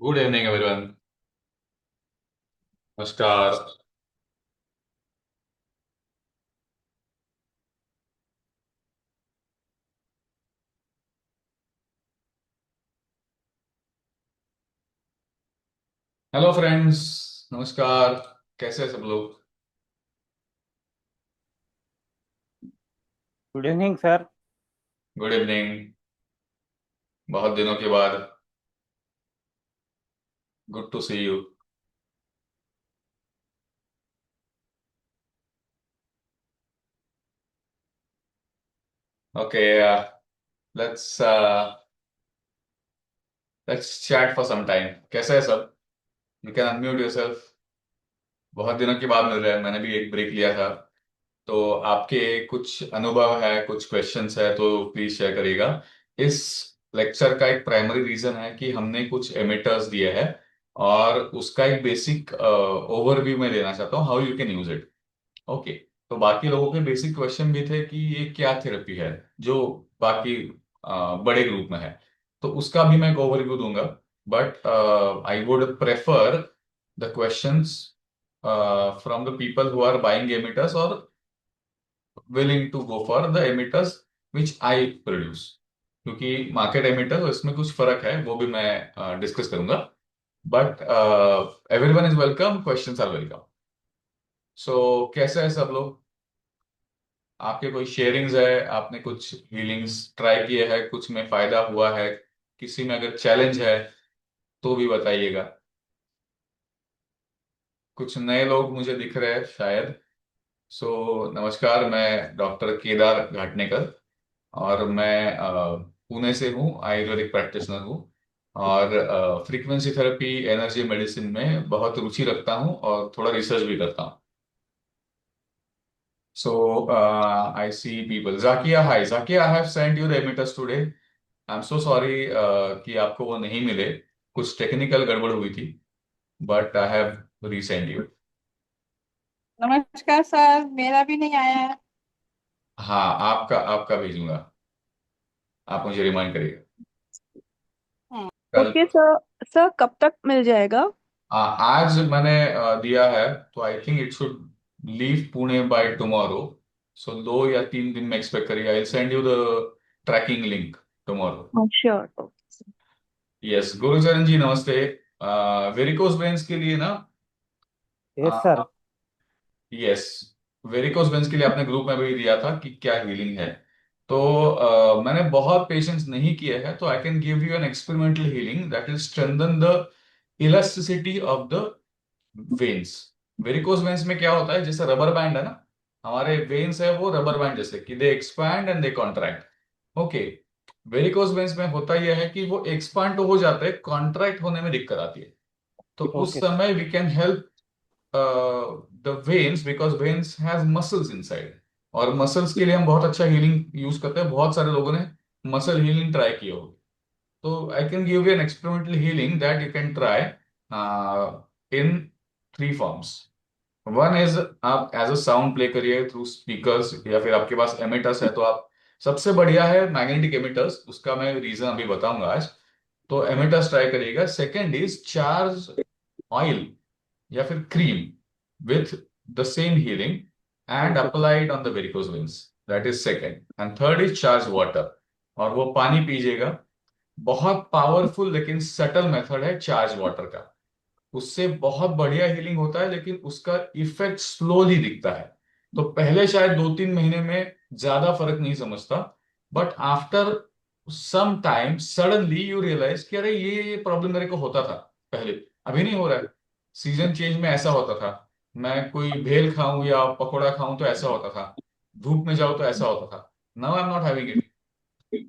Good evening everyone. नमस्कार। Hello friends. नमस्कार। कैसे हैं सब लोग? Good evening sir. Good evening. बहुत दिनों के बाद। Good to see you. Okay. Let's let's chat for some time. कैसे है सब? You can unmute yourself. बहुत दिनों के बाद मिल रहे हैं, मैंने भी एक ब्रेक लिया था। तो आपके कुछ अनुभव है, कुछ क्वेश्चंस है तो प्लीज शेयर करिएगा। इस लेक्चर का एक प्राइमरी रीजन है कि हमने कुछ एमिटर्स दिए हैं और उसका एक बेसिक ओवरव्यू में लेना चाहता हूँ, how you can use it. Okay. तो बाकी लोगों के बेसिक क्वेश्चन भी थे कि ये क्या थेरेपी है, जो बाकी बड़े ग्रुप में है। तो उसका भी मैं एक ओवरव्यू दूंगा। But I would prefer the questions from the people who are buying emitters और willing to go for the emitters which I produce। क्योंकि मार्केट एमिटर इसमें कुछ फर्क है, वो भी मैं डिस्कस करूंगा। But everyone is welcome, questions are welcome. So कैसे है सब लोग? आपके कोई शेयरिंग्स है? आपने कुछ हीलिंग्स ट्राई किए हैं, कुछ में फायदा हुआ है? किसी में अगर चैलेंज है तो भी बताइएगा। कुछ नए लोग मुझे दिख रहे हैं शायद। सो नमस्कार, मैं डॉक्टर केदार घाटनेकर और मैं पुणे से हूँ, आयुर्वेदिक प्रैक्टिशनर हूँ। और फ्रीक्वेंसी थेरेपी, एनर्जी मेडिसिन में बहुत रुचि रखता हूँ और थोड़ा रिसर्च भी करता हूँ। So I see people. Zakia, hi Zakia, I have send you the emitters today. I am so sorry कि आपको वो नहीं मिले, कुछ टेक्निकल गड़बड़ हुई थी। But I have resend you. नमस्कार सर, मेरा भी नहीं आया है। हाँ, आपका आपका भेजूंगा। आप मुझे रिमाइंड करिएगा। हम्म। कल। Okay sir. सर कब तक मिल जाएगा? आज मैंने दिया है, तो I think it should leave Pune by tomorrow. So 2 या 3 दिन में एक्सपेक्ट करिए। I send you the tracking link tomorrow. Sure. Yes, Gurcharan ji नमस्ते। वेरिकोस वेन्स के लिए ना? Yes sir. Yes. Varicose veins के लिए आपने ग्रुप में भी दिया था कि क्या हीलिंग है। तो मैंने बहुत पेशेंट्स नहीं किए हैं, तो I can give you an experimental healing that will strengthen the elasticity of the veins. Varicose veins में क्या होता है, जैसे रबर बैंड है ना, हमारे वेन्स है वो रबर बैंड जैसे कि they expand and they contract. Okay. Varicose veins में होता यह है कि वो एक्सपांड तो हो जाते हैं, कॉन्ट्रैक्ट होने में दिक्कत आती है। तो उस ओके सर। समय we can help the veins because veins has muscles inside. और मसल्स के लिए हम बहुत अच्छा हीलिंग यूज करते हैं, बहुत सारे लोगों ने मसल हीलिंग ट्राई की होगी। So I can give you an experimental healing that you can try in 3 forms. One is आप एज अ साउंड प्ले करिए थ्रू स्पीकर्स, या फिर आपके पास एमिटर्स है तो आप, सबसे बढ़िया है मैग्नेटिक एमिटर्स, उसका मैं रीजन अभी बताऊंगा आज। तो एमिटर्स ट्राई करिएगा। सेकेंड इज चार्ज ऑयल या फिर cream with the same healing and okay sir. Apply it on the varicose veins. That is second. And third is charge water, और वो पानी पीजिएगा। बहुत पावरफुल लेकिन सटल मेथड है charge water का। उससे बहुत बढ़िया हीलिंग होता है, लेकिन उसका इफेक्ट स्लोली दिखता है। तो पहले शायद 2-3 महीने में ज्यादा फर्क नहीं समझता, but after some time suddenly you realise कि अरे ये प्रॉब्लम मेरे को होता था पहले, अभी नहीं हो रहा है। सीजन चेंज में ऐसा होता था, मैं कोई भेल खाऊं या पकौड़ा खाऊं तो ऐसा होता था, धूप में जाऊं तो ऐसा होता था। Now I am not having it.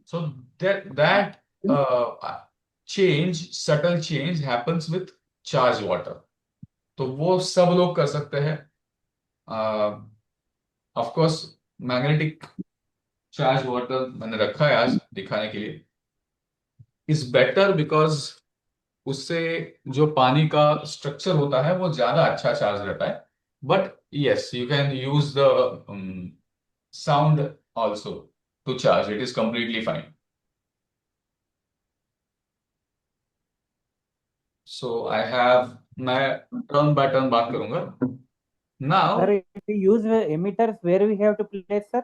So that change, subtle change happens with charged water। तो वो सब लोग कर सकते हैं। Of course magnetic charge water मैंने रखा है आज दिखाने के लिए, इज बेटर बिकॉज उससे जो पानी का स्ट्रक्चर होता है वो ज्यादा अच्छा चार्ज रहता है। But yes, you can use the sound also to charge, it is completely fine. So I have, मैं टर्न बाय टर्न बात करूंगा now. Sir, if we use emitters, where we have to place, sir?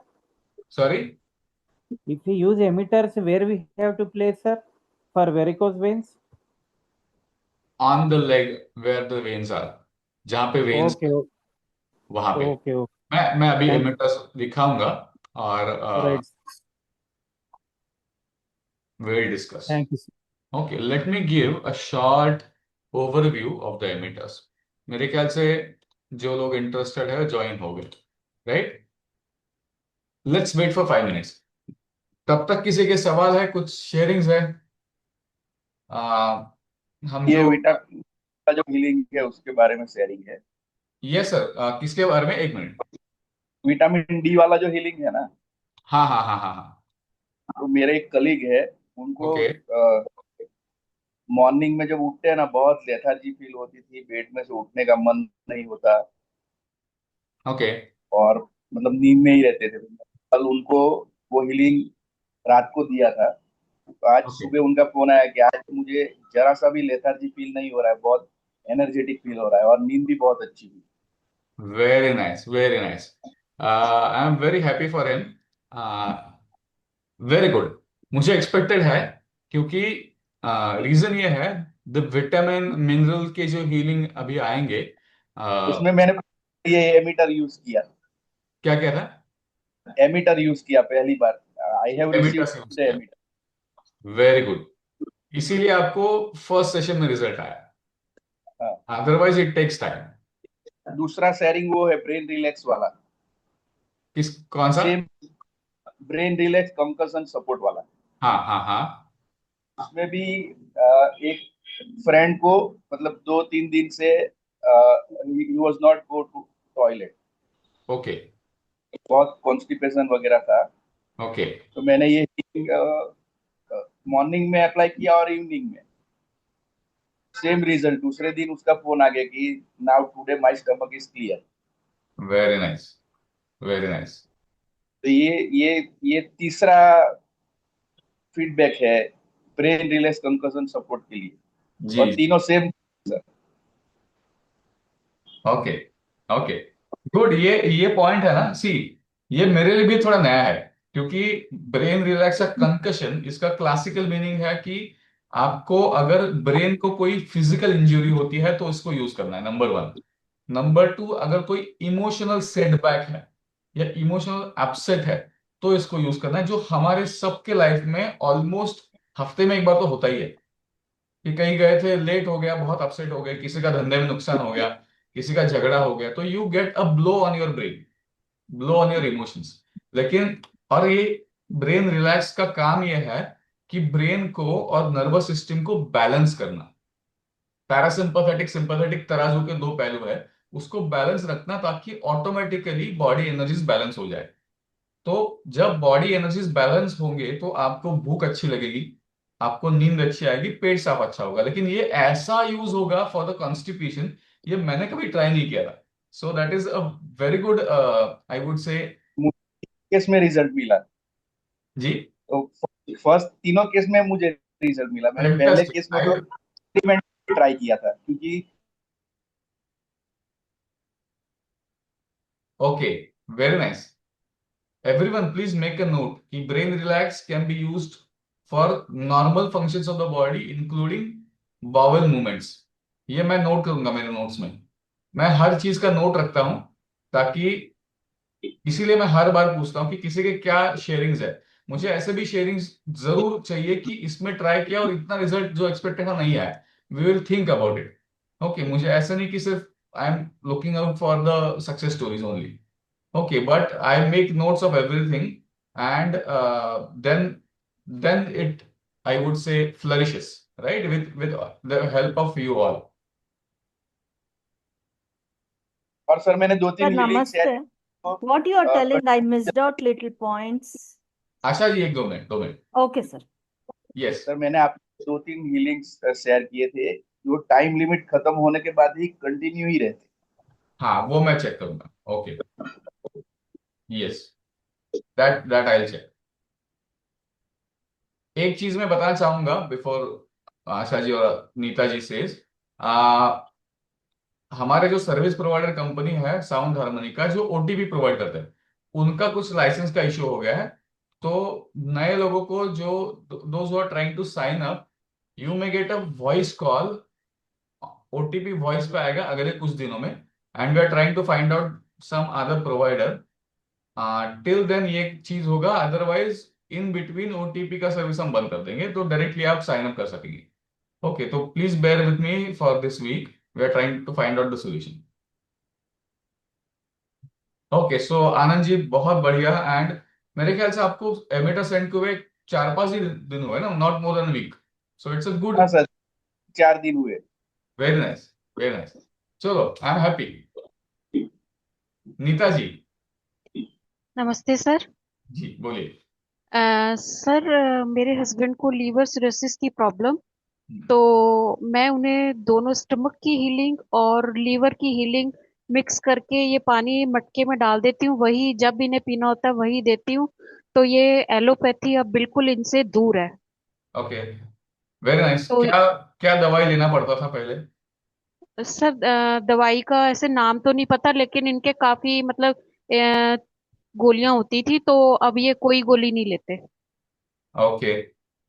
Sorry, If we use emitters, where we have to place, sir, for varicose veins? On the leg where the veins are, जहां पे veins Okay, वहां पे। okay, okay. मैं अभी Thank emitters दिखाऊंगा और you. Right. we'll discuss. Thank you, sir. Okay, let me give a short overview of the emitters. मेरे ख्याल से जो लोग इंटरेस्टेड है ज्वाइन हो गए, right? Let's wait for 5 minutes. तब तक किसी के सवाल है, कुछ शेयरिंग्स है? आ, हम ये जो, विटामिन का जो हीलिंग है उसके बारे में शेयरिंग है। यस सर, किसके बारे में? एक मिनट। विटामिन डी वाला जो हीलिंग है ना, हाँ हाँ हाँ हाँ हाँ। तो मेरे एक कलीग है, उनको ओके मॉर्निंग में जब उठते हैं ना, बहुत लेथार्जी फील होती थी, बेड में से उठने का मन नहीं होता, ओके और मतलब नींद में ही रहते थे। कल उनको वो हीलिंग रात को दिया था, तो आज ओके। सुबह उनका फोन आया कि आज मुझे जरा सा भी लेथार्जी फील नहीं हो रहा है, बहुत एनर्जेटिक फील हो रहा है और नींद भी बहुत अच्छी हुई। Very nice, very nice. I am very happy for him. Very good. मुझे एक्सपेक्टेड है, क्योंकि रीजन ये है, द विटामिन मिनरल के जो हीलिंग अभी आएंगे। उसमें मैंने ये एमिटर यूज किया, क्या क्या था? एमिटर यूज किया पहली बार। आई हैव एमिटा से यूज रिसीव्ड किया। एमिटर। Very good. इसीलिए आपको फर्स्ट सेशन में रिजल्ट आया, हाँ। Otherwise it takes time. दूसरा शेयरिंग वो है ब्रेन रिलैक्स वाला, किस, कौन सा? Same brain relax concussion support वाला। हाँ हाँ हाँ। उसमें भी एक फ्रेंड को मतलब 2-3 दिन से ही was not go to toilet, okay बहुत कॉन्स्टिपेशन वगैरह था। ओके। तो मैंने ये मॉर्निंग में अप्लाई किया और इवनिंग में सेम रिजल्ट। दूसरे दिन उसका फोन आ गया कि now today my stomach is clear. Very nice, very nice. तो ये तीसरा फीडबैक है ब्रेन रिलैक्स कंकशन सपोर्ट के लिए, और जी। तीनों सेम। Okay okay, good. ये पॉइंट है ना, सी, ये मेरे लिए भी थोड़ा नया है, क्योंकि ब्रेन रिलैक्स या कंकशन, इसका क्लासिकल मीनिंग है कि आपको अगर ब्रेन को कोई फिजिकल इंजरी होती है तो इसको यूज करना है, नंबर वन। नंबर टू, अगर कोई इमोशनल सेटबैक है या इमोशनल अपसेट है तो इसको यूज करना है, जो हमारे सबके लाइफ में ऑलमोस्ट हफ्ते में एक बार तो होता ही है, कि कहीं गए थे, लेट हो गया, बहुत अपसेट हो गए, किसी का धंधे में नुकसान हो गया, किसी का झगड़ा हो गया, तो you get a blow on your brain, blow on your emotions. लेकिन, और ये ब्रेन रिलैक्स का काम ये है कि ब्रेन को और नर्वस सिस्टम को बैलेंस करना। पैरासिम्पैथेटिक सिंपैथेटिक तराजू के दो पहलू है, उसको बैलेंस रखना, ताकि ऑटोमेटिकली बॉडी एनर्जीज बैलेंस हो जाए। तो जब बॉडी एनर्जीज बैलेंस होंगे तो आपको भूख अच्छी लगेगी, आपको नींद अच्छी आएगी, पेट साफ अच्छा होगा। लेकिन ये ऐसा यूज होगा फॉर द कॉन्स्टिपेशन, ये मैंने कभी ट्राई नहीं किया था। सो that is a very good, I would से। केस में रिजल्ट मिला। जी। तो फर्स्ट तीनों केस में मुझे रिजल्ट मिला। मैंने पहले फैंटास्टिक। केस में आई, तो एक्सपेरिमेंट ट्राई किया था, क्योंकि okay, very nice. Everyone, please make a note कि brain relax can be used for normal functions of the body, including bowel movements। ये मैं नोट करूंगा मेरे नोट्स में। मैं हर चीज का नोट रखता हूं, ताकि, इसीलिए मैं हर बार पूछता हूँ कि किसी के क्या शेयरिंग्स है। मुझे ऐसे भी शेयरिंग्स जरूर चाहिए कि इसमें ट्राई किया और इतना रिजल्ट जो एक्सपेक्टेड था नहीं आया। We will think about it. Okay, मुझे ऐसा नहीं कि सिर्फ I am looking out for the success stories only. Okay, but I make notes of everything, and then it, I would say, flourishes, right? With the help of you all. और sir मैंने दो Sir, तीन healing share. namaste. What you are telling, I missed out little points. Asha ji, एक 2 minute, 2 minute. Okay, sir. Yes. Sir मैंने आपको 2-3 healing share किए थे, जो टाइम लिमिट खत्म होने के बाद ही कंटिन्यू ही रहते। हाँ, वो मैं चेक करूंगा। Okay, yes, that I will check. एक चीज मैं बताना चाहूंगा बिफोर आशा जी और नीता जी सेज, आ, हमारे जो सर्विस प्रोवाइडर कंपनी है साउंड हार्मनी का, जो ओटीपी प्रोवाइड करते हैं, उनका कुछ लाइसेंस का इशू हो गया है। तो नए लोगों को, जो those who are trying to sign up, you may get a voice call, OTP voice पे आएगा अगले कुछ दिनों में। And we are trying to find out some other provider. Till then ये चीज होगा, अदरवाइज इन बिटवीन ओटीपी का सर्विस हम बंद कर देंगे, तो डायरेक्टली आप साइन अप कर सकेंगे। ओके, तो please bear with me for this week, we are trying to find out the solution. Okay, so Anand ji बहुत बढ़िया। एंड मेरे ख्याल से आपको एमिटर सेंड को हुए 4-5 ही दिन हुए ना, not more than week, so it's a good. हाँ सर, 4 दिन हुए। Very nice, very nice. चलो, I am happy. Nita ji. नमस्ते सर। जी बोलिए। सर, मेरे हस्बैंड को लीवर सिरोसिस की प्रॉब्लम, तो मैं उन्हें दोनों स्टमक की हीलिंग और लीवर की हीलिंग मिक्स करके ये पानी मटके में डाल देती हूँ, वही जब इन्हें पीना होता है वही देती हूँ। तो ये एलोपैथी अब बिल्कुल इनसे दूर है। Okay, very nice. तो क्या क्या दवाई लेना पड़ता था पहले? सर, दवाई का ऐसे नाम तो नहीं पता, लेकिन इनके काफी मतलब गोलियां होती थी, तो अब ये कोई गोली नहीं लेते। ओके,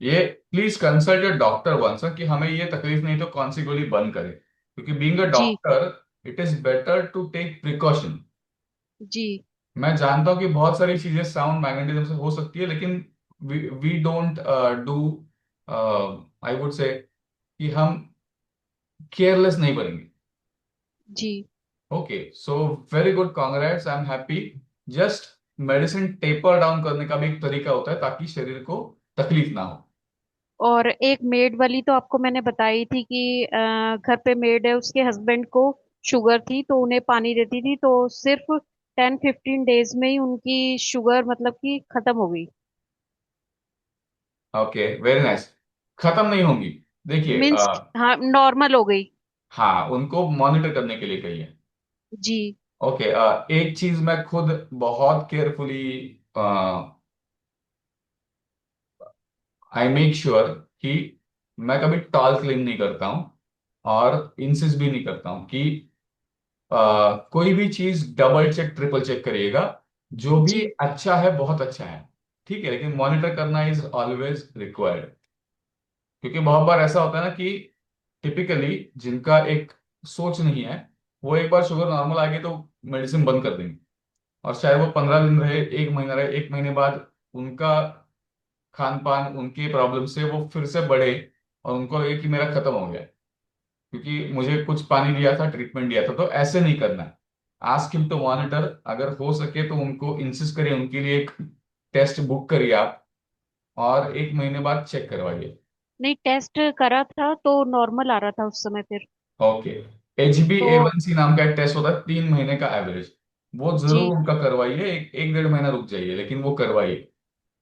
ये please consult your doctor once कि हमें ये तकलीफ नहीं तो कौन सी गोली बंद करे, क्योंकि बीइंग अ जी। Doctor it is better to take precaution. जी। मैं जानता हूँ कि बहुत सारी चीजें साउंड मैग्नेटिज्म से हो सकती है, लेकिन we don't do, I would say कि हम केयरलेस नहीं बनेंगे। जी। Okay, so very good, congrats, I am happy. Just medicine taper down करने का भी एक तरीका होता है ताकि शरीर को तकलीफ ना हो। और एक मेड वाली तो आपको मैंने बताई थी कि घर पे मेड है, उसके हस्बैंड को शुगर थी, तो उन्हें पानी देती थी, तो सिर्फ 10-15 डेज में ही उनकी शुगर मतलब कि खत्म हो गई। Okay, very nice. खत्म नहीं होंगी, देखिए। मीन्स हाँ, नॉर्मल हो गई। हाँ, उनको मॉनिटर करने के लिए कहिए। जी। ओके, एक चीज मैं खुद बहुत केयरफुली, आई मेक श्योर कि मैं कभी टॉल क्लीन नहीं करता हूँ, और इंसिस्ट भी नहीं करता हूँ कि कोई भी चीज डबल चेक ट्रिपल चेक करिएगा। जो भी जी। अच्छा है बहुत अच्छा है, ठीक है, लेकिन मॉनिटर करना इज ऑलवेज रिक्वायर्ड। क्योंकि बहुत बार ऐसा होता है ना कि टिपिकली जिनका एक सोच नहीं है, वो एक बार शुगर नॉर्मल आ गई तो मेडिसिन बंद कर देंगे, और चाहे वो 15 दिन रहे, 1 महीना रहे, 1 महीने बाद उनका खान पान उनकी प्रॉब्लम से वो फिर से बढ़े, और उनको लगे कि मेरा खत्म हो गया क्योंकि मुझे कुछ पानी दिया था, ट्रीटमेंट दिया था। तो ऐसे नहीं करना है। आस्क हिम टू मॉनिटर, अगर हो सके तो उनको इंसिस्ट करिए, उनके लिए एक टेस्ट बुक करिए आप, और 1 महीने बाद चेक करवाइए। नहीं, टेस्ट करा था तो नॉर्मल आ रहा था उस समय फिर। ओके, तो HbA1c नाम का एक टेस्ट होता है, 3 महीने का एवरेज, वो जी। जरूर उनका करवाइए। एक 1.5 महीना रुक जाइए, लेकिन वो करवाइए।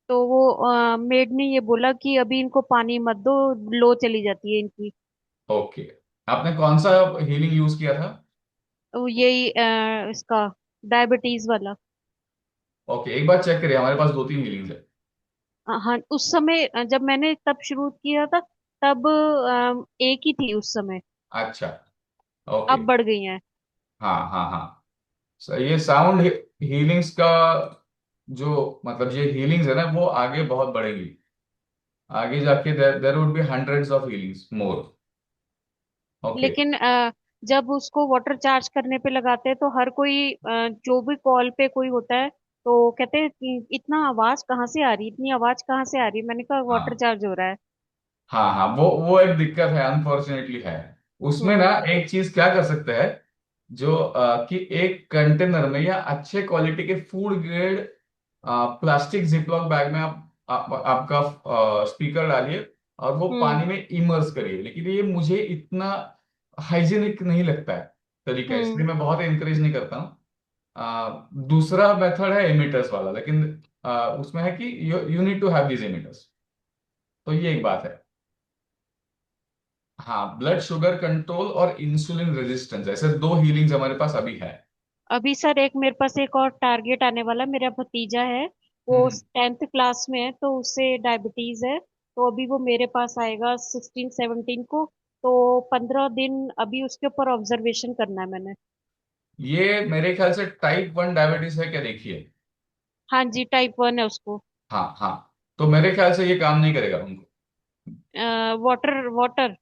तो वो मेड ने ये बोला कि अभी इनको पानी मत दो, लो चली जाती है इनकी। ओके, आपने कौन सा हीलिंग यूज किया था? तो यही इसका डायबिटीज वाला। ओके, एक बार चेक करिए, हमारे पास 2-3 हीलिंग्स है। हाँ, उस समय जब मैंने तब शुरू किया था, तब एक ही थी उस समय। अच्छा, ओके। अब बढ़ गई हैं। हाँ हाँ हाँ, ये साउंड हीलिंग्स का जो मतलब ये हीलिंग्स है ना, वो आगे बहुत बढ़ेंगी। आगे जाके there would be hundreds of healings more. Okay. लेकिन जब उसको वाटर चार्ज करने पे लगाते हैं, तो हर कोई जो भी कॉल पे कोई होता है, तो कहते हैं कि इतना आवाज कहाँ से आ रही, इतनी आवाज कहाँ से आ रही। मैंने कहा वाटर हाँ चार्ज हो रहा है। हाँ हाँ, वो एक दिक्कत है, अनफॉर्चुनेटली है। उसमें ना हम्म। एक चीज क्या कर सकते हैं, जो कि एक कंटेनर में या अच्छे क्वालिटी के food grade plastic ziplock bag में आपका स्पीकर डालिए, और वो हम्म। पानी में इमर्स करिए। लेकिन ये मुझे इतना हाइजीनिक नहीं लगता है तरीका, हम्म। इसलिए मैं बहुत एनकरेज नहीं करता हूँ। दूसरा मेथड है एमिटर्स वाला, लेकिन उसमें है कि you need to have these emitters. तो ये एक बात है। हाँ, ब्लड शुगर कंट्रोल और इंसुलिन रेजिस्टेंस, ऐसे 2 हीलिंग्स हमारे पास अभी है। अभी सर एक मेरे पास एक और टारगेट आने वाला। मेरा भतीजा है, वो हम्म। 10th क्लास में है, तो उससे डायबिटीज है। तो अभी वो मेरे पास आएगा 16-17 को। तो 15 दिन अभी उसके ऊपर ऑब्जर्वेशन करना है मैंने। ये मेरे ख्याल से टाइप 1 डायबिटीज है क्या, देखिए। हाँ जी, टाइप 1 है उसको। हाँ हाँ, तो मेरे ख्याल से ये काम नहीं करेगा उनको। Water water.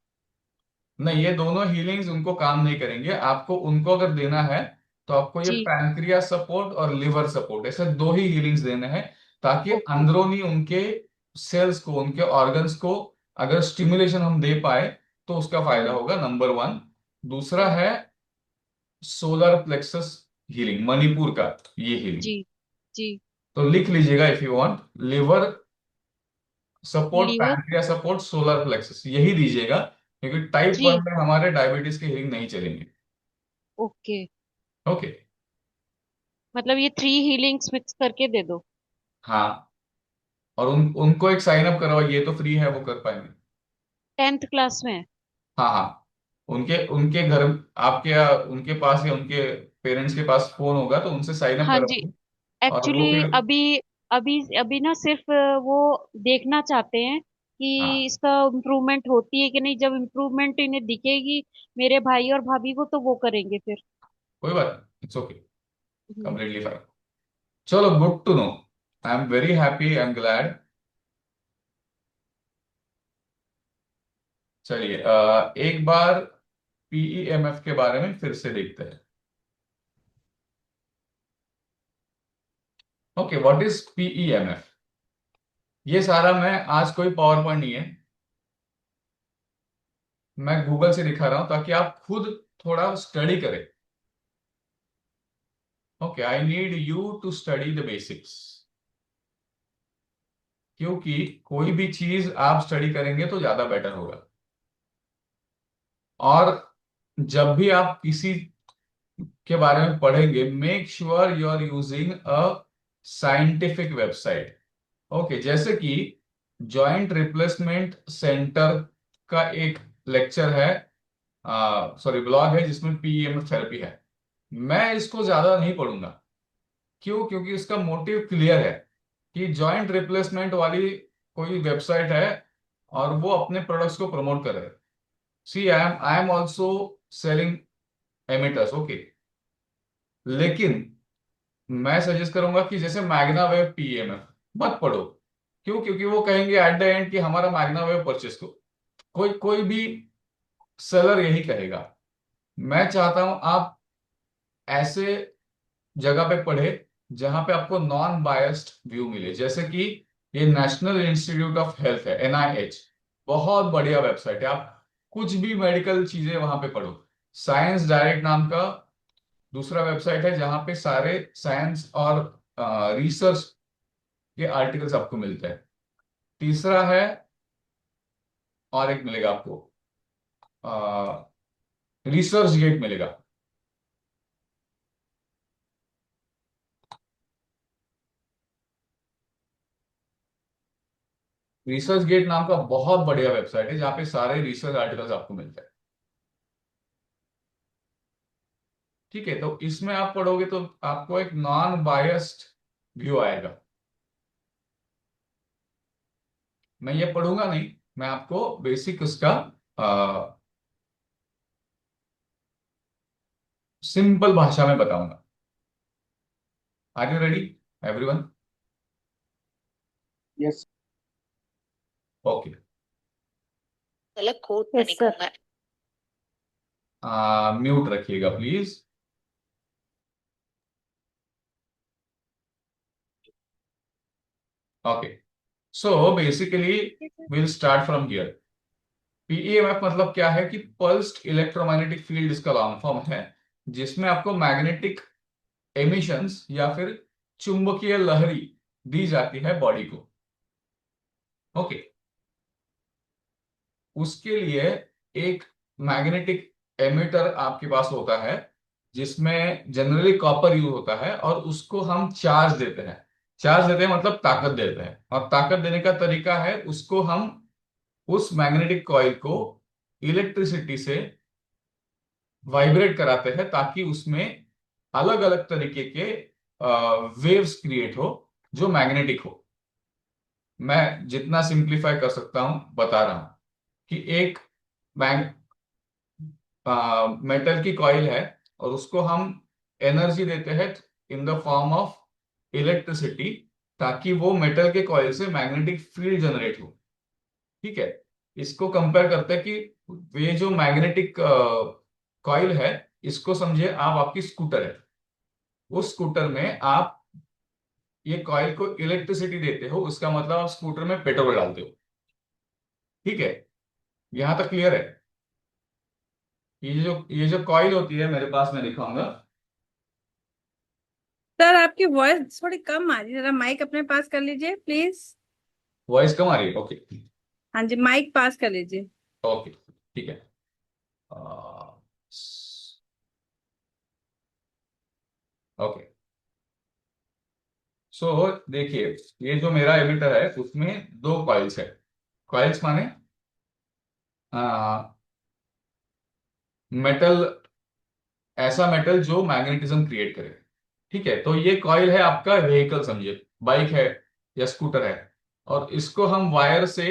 नहीं, ये दोनों हीलिंग्स उनको काम नहीं करेंगे। आपको उनको अगर देना है तो आपको ये जी। पैंक्रियास सपोर्ट और लिवर सपोर्ट, ऐसे दो ही हीलिंग्स देने हैं, ताकि ओके। अंदरूनी उनके सेल्स को, उनके ऑर्गन्स को अगर स्टिमुलेशन हम दे पाए तो उसका फायदा हम्म। होगा, नंबर 1। दूसरा हम्म। है सोलर प्लेक्सस हीलिंग, मणिपुर का ये हीलिंग। जी। जी। तो लिख लीजिएगा if you want, liver support, liver. Pancreas support, solar plexus, यही दीजिएगा, क्योंकि टाइप 1 3। में हमारे डायबिटीज के हीलिंग नहीं चलेंगे। ओके। ओके। मतलब ये 3 हीलिंग्स मिक्स करके दे दो। हाँ, और उनको एक साइन अप करवाओ, ये तो फ्री है, वो कर पाएंगे। 10th क्लास में है। हाँ हाँ, उनके उनके घर, आपके या उनके पास या उनके पेरेंट्स के पास फोन होगा तो उनसे साइन अप हाँ जी। करवाओ। और वो एक्चुअली फिर, अभी अभी अभी ना सिर्फ वो देखना चाहते हैं कि हाँ, इसका इम्प्रूवमेंट होती है कि नहीं। जब इम्प्रूवमेंट इन्हें दिखेगी मेरे भाई और भाभी को, तो वो करेंगे फिर। कोई बात नहीं, it's okay, hmm. Completely fine. चलो, good to know, I am very happy, I am glad. चलिए, एक बार पीईएमएफ के बारे में फिर से देखते हैं। Okay, what is PEMF? ये सारा मैं आज कोई पावर पॉइंट नहीं है, मैं गूगल से दिखा रहा हूं ताकि आप खुद थोड़ा स्टडी करें। Okay, I need you to study the basics, क्योंकि कोई भी चीज आप स्टडी करेंगे तो ज्यादा बेटर होगा। और जब भी आप किसी के बारे में पढ़ेंगे, make sure you are using a scientific website. Okay, जैसे कि जॉइंट रिप्लेसमेंट सेंटर का एक लेक्चर है, सॉरी ब्लॉग है, जिसमें पीएमएफ थेरेपी है। मैं इसको ज्यादा नहीं पढ़ूंगा। क्यों? क्योंकि उसका मोटिव क्लियर है कि जॉइंट रिप्लेसमेंट वाली कोई वेबसाइट है और वो अपने प्रोडक्ट्स को प्रमोट कर रहे हैं। See, I am also selling emitters, okay. लेकिन मैं सजेस्ट करूंगा कि जैसे मैग्ना वेव पीएमएफ मत पढ़ो। क्यों? क्योंकि वो कहेंगे एट द एंड कि हमारा मैग्ना वेव परचेस को, कोई कोई भी सेलर यही कहेगा। मैं चाहता हूं आप ऐसे जगह पे पढ़े जहां पे आपको नॉन बायस्ड व्यू मिले, जैसे कि ये नेशनल इंस्टीट्यूट ऑफ हेल्थ है, एनआईएच। बहुत बढ़िया वेबसाइट है, आप कुछ भी मेडिकल चीजें वहां पे पढ़ो। साइंस डायरेक्ट नाम का दूसरा वेबसाइट है, जहां पे सारे साइंस और रिसर्च के आर्टिकल्स आपको मिलते हैं। तीसरा है, और एक मिलेगा आपको, रिसर्च गेट मिलेगा। रिसर्च गेट नाम का बहुत बढ़िया वेबसाइट है, जहां पे सारे रिसर्च आर्टिकल्स आपको मिलते हैं। ठीक है, तो इसमें आप पढ़ोगे तो आपको एक नॉन बायस्ड व्यू आएगा। मैं ये पढ़ूंगा नहीं, मैं आपको बेसिक उसका सिंपल भाषा में बताऊंगा। Are you ready everyone? Yes. Okay, गलत कोड Yes, नहीं sir. कहूंगा। म्यूट रखिएगा please. Okay, so basically will start from here. PEMF मतलब क्या है कि पल्स्ड इलेक्ट्रोमैग्नेटिक फील्ड इसका लॉन्ग फॉर्म है, जिसमें आपको मैग्नेटिक एमिशंस या फिर चुंबकीय लहरी दी जाती है बॉडी को। ओके, उसके लिए एक मैग्नेटिक एमिटर आपके पास होता है, जिसमें जनरली कॉपर यूज होता है, और उसको हम चार्ज देते हैं। चार्ज देते हैं मतलब ताकत देते हैं, और ताकत देने का तरीका है उसको हम उस मैग्नेटिक कॉइल को इलेक्ट्रिसिटी से वाइब्रेट कराते हैं, ताकि उसमें अलग अलग तरीके के वेव्स क्रिएट हो जो मैग्नेटिक हो। मैं जितना सिंप्लीफाई कर सकता हूं बता रहा हूं कि एक मैग मेटल की कॉइल है और उसको हम एनर्जी देते हैं in the form of electricity, ताकि वो मेटल के कॉइल से मैग्नेटिक फील्ड जनरेट हो। ठीक है, इसको कंपेयर करते हैं कि ये जो मैग्नेटिक कॉइल है, इसको समझे आप आपकी स्कूटर है। उस स्कूटर में आप ये कॉइल को इलेक्ट्रिसिटी देते हो, उसका मतलब आप स्कूटर में पेट्रोल डालते हो। ठीक है, यहां तक क्लियर है? ये जो कॉइल होती है मेरे पास, मैं दिखाऊंगा। सर आपकी वॉइस थोड़ी कम आ रही है, जरा माइक अपने पास कर लीजिए प्लीज। वॉइस कम आ रही है? ओके। हाँ जी, माइक पास कर लीजिए। ओके, ठीक है। ओके, सो देखिए, ये जो मेरा एमिटर है उसमें दो कॉइल्स है। कॉइल्स माने मेटल, ऐसा मेटल जो मैग्नेटिज्म क्रिएट करे। ठीक है, तो ये कॉइल है आपका व्हीकल, समझिए बाइक है या स्कूटर है, और इसको हम वायर से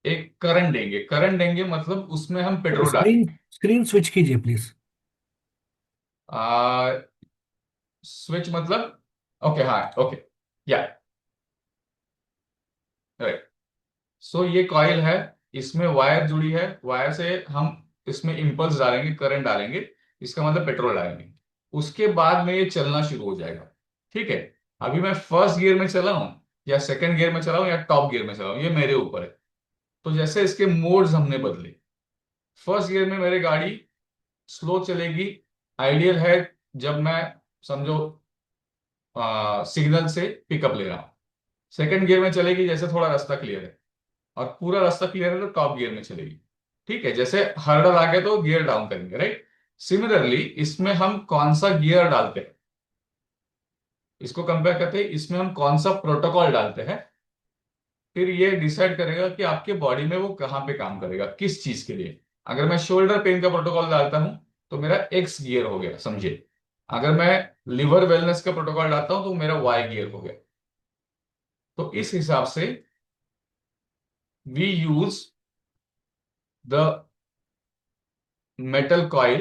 एक करंट देंगे मतलब उसमें हम पेट्रोल डालेंगे। स्क्रीन स्क्रीन स्विच कीजिए प्लीज। स्विच मतलब, ओके, हाँ, ओके, या, राइट। सो ये कॉइल है, इसमें वायर जुड़ी है, वायर से हम इसमें इंपल्स डालेंगे, करंट डालेंगे, इसका मतलब पेट्रोल डालेंगे। उसके बाद में ये चलना शुरू हो जाएगा। ठीक है, अभी मैं फर्स्ट गियर में चला हूं या सेकंड गियर में चला हूं या टॉप गियर में चला हूं, ये मेरे ऊपर है। तो जैसे इसके मोड्स हमने बदले, फर्स्ट गियर में मेरी गाड़ी स्लो चलेगी, आइडियल है जब मैं, समझो, सिग्नल से पिकअप ले रहा हूं। सेकंड गियर में चलेगी जैसे थोड़ा रास्ता क्लियर है, और पूरा रास्ता क्लियर है तो टॉप गियर में चलेगी। ठीक है, जैसे हर्डल आ गया तो गियर डाउन करेंगे, राइट। सिमिलरली इसमें हम कौन सा गियर डालते हैं, इसको कंपेयर करते हैं, इसमें हम कौन सा प्रोटोकॉल डालते हैं, फिर ये डिसाइड करेगा कि आपके बॉडी में वो कहाँ पे काम करेगा, किस चीज के लिए। अगर मैं शोल्डर पेन का प्रोटोकॉल डालता हूं तो मेरा एक्स गियर हो गया, समझिए। अगर मैं लिवर वेलनेस का प्रोटोकॉल डालता हूं तो मेरा वाई गियर हो गया। तो इस हिसाब से we use the metal coil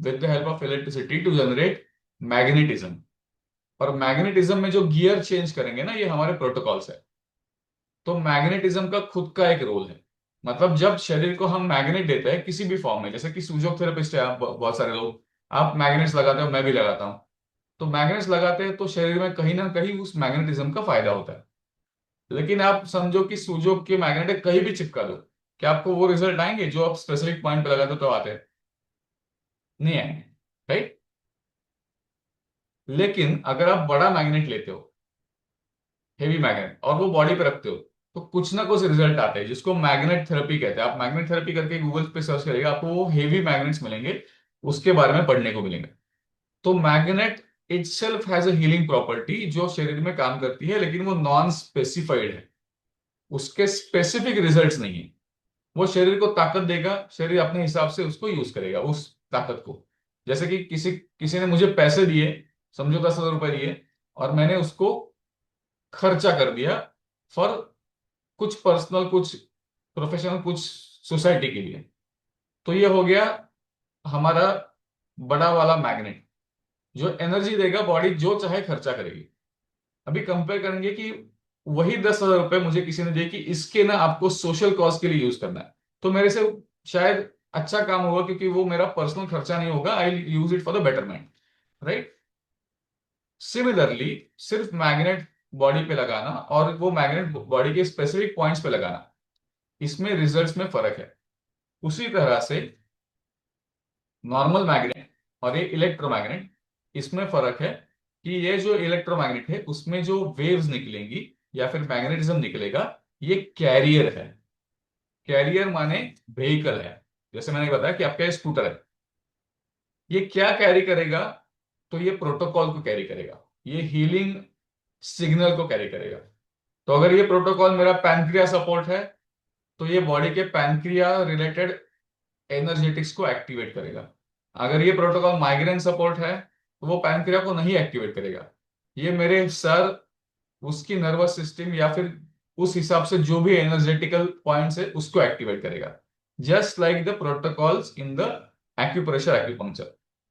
with the help of electricity to generate magnetism। और मैग्नेटिज्म में जो गियर चेंज करेंगे ना, ये हमारे प्रोटोकॉल्स है। तो मैग्नेटिज्म का खुद का एक रोल है। मतलब जब शरीर को हम मैग्नेट देते हैं किसी भी फॉर्म में, जैसे कि सूजोक थेरेपिस्ट है, आप बहुत सारे लोग, आप मैग्नेट्स लगाते हो, मैं भी लगाता हूं। तो मैग्नेट्स लगाते हैं तो शरीर में कहीं ना कहीं उस मैग्नेटिज्म का फायदा होता है। लेकिन आप समझो कि सूजोक के मैग्नेट कहीं भी चिपका दो, क्या आपको वो रिजल्ट आएंगे जो आप स्पेसिफिक पॉइंट पे लगाते हो तो आते हैं? नहीं आएंगे, राइट। लेकिन अगर आप बड़ा मैग्नेट लेते हो, हेवी मैग्नेट, और वो बॉडी पे रखते हो, तो कुछ ना कुछ रिजल्ट आते हैं जिसको मैग्नेट थेरेपी कहते हैं। आप मैग्नेट थेरेपी करके गूगल पे सर्च करिएगा, आपको वो हेवी मैग्नेट्स मिलेंगे, उसके बारे में पढ़ने को मिलेंगे। तो magnet itself has a healing property जो शरीर में काम करती है, लेकिन वो नॉन स्पेसिफाइड है, उसके स्पेसिफिक रिजल्ट्स नहीं है। वो शरीर को ताकत देगा, शरीर अपने हिसाब से उसको यूज करेगा उस ताकत को। जैसे कि किसी किसी ने मुझे पैसे दिए, समझो 10,000 रुपए दिए, और मैंने उसको खर्चा कर दिया फॉर कुछ पर्सनल, कुछ प्रोफेशनल, कुछ सोसाइटी के लिए। तो ये हो गया हमारा बड़ा वाला मैग्नेट, जो एनर्जी देगा, बॉडी जो चाहे खर्चा करेगी। अभी कंपेयर करेंगे कि वही 10,000 रुपए मुझे किसी ने दिए कि इसके ना आपको सोशल कॉज के लिए यूज करना है, तो मेरे से शायद अच्छा काम होगा, क्योंकि वो मेरा पर्सनल खर्चा नहीं होगा, I use it for the betterment, right. Similarly सिर्फ मैग्नेट बॉडी पे लगाना और वो मैग्नेट बॉडी के स्पेसिफिक पॉइंट्स पे लगाना, इसमें रिजल्ट्स में फर्क है। उसी तरह से नॉर्मल मैग्नेट और ये इलेक्ट्रोमैग्नेट, इसमें फर्क है कि ये जो इलेक्ट्रोमैग्नेट है उसमें जो वेव्स निकलेंगी या फिर मैग्नेटिज्म निकलेगा, ये कैरियर है। कैरियर माने व्हीकल है। जैसे मैंने बताया कि आपका स्कूटर है, ये क्या कैरी करेगा? तो ये प्रोटोकॉल को कैरी करेगा, ये हीलिंग सिग्नल को कैरी करेगा। तो अगर ये प्रोटोकॉल मेरा पैनक्रिया सपोर्ट है, तो ये बॉडी के पैनक्रिया रिलेटेड एनर्जेटिक्स को एक्टिवेट करेगा। अगर ये प्रोटोकॉल माइग्रेन सपोर्ट है, तो वो पैनक्रिया को नहीं एक्टिवेट करेगा, ये मेरे सर, उसकी नर्वस सिस्टम या फिर उस हिसाब से जो भी एनर्जेटिकल पॉइंट्स है उसको एक्टिवेट करेगा। Just like the protocols in the acupressure, acupuncture,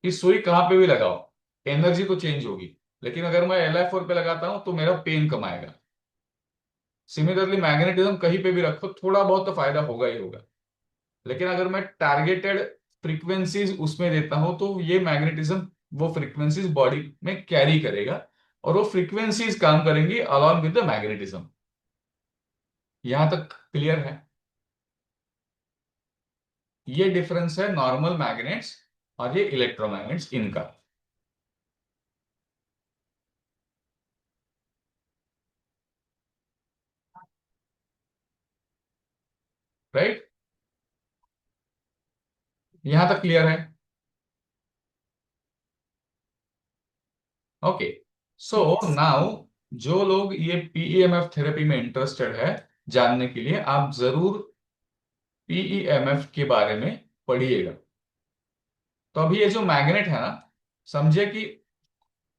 कि सुई कहाँ पे भी लगाओ एनर्जी तो चेंज होगी, लेकिन अगर मैं LI4 पे लगाता हूं तो मेरा पेन कम आएगा। सिमिलरली मैग्नेटिज्म कहीं पे भी रखो थोड़ा बहुत तो फायदा होगा ही होगा, लेकिन अगर मैं टारगेटेड फ्रीक्वेंसीज उसमें देता हूं तो ये मैग्नेटिज्म वो फ्रीक्वेंसीज बॉडी में कैरी करेगा और वो फ्रीक्वेंसीज काम करेंगी अलॉन्ग विद द मैग्नेटिज्म। यहां तक क्लियर है? ये डिफरेंस है नॉर्मल मैग्नेट्स और ये इलेक्ट्रोमैग्नेट्स इनका। राइट? यहां तक क्लियर है? ओके, सो नाउ जो लोग ये PEMF थेरेपी में इंटरेस्टेड है जानने के लिए, आप जरूर PEMF के बारे में पढ़िएगा। तो अभी ये जो मैग्नेट है ना, समझे कि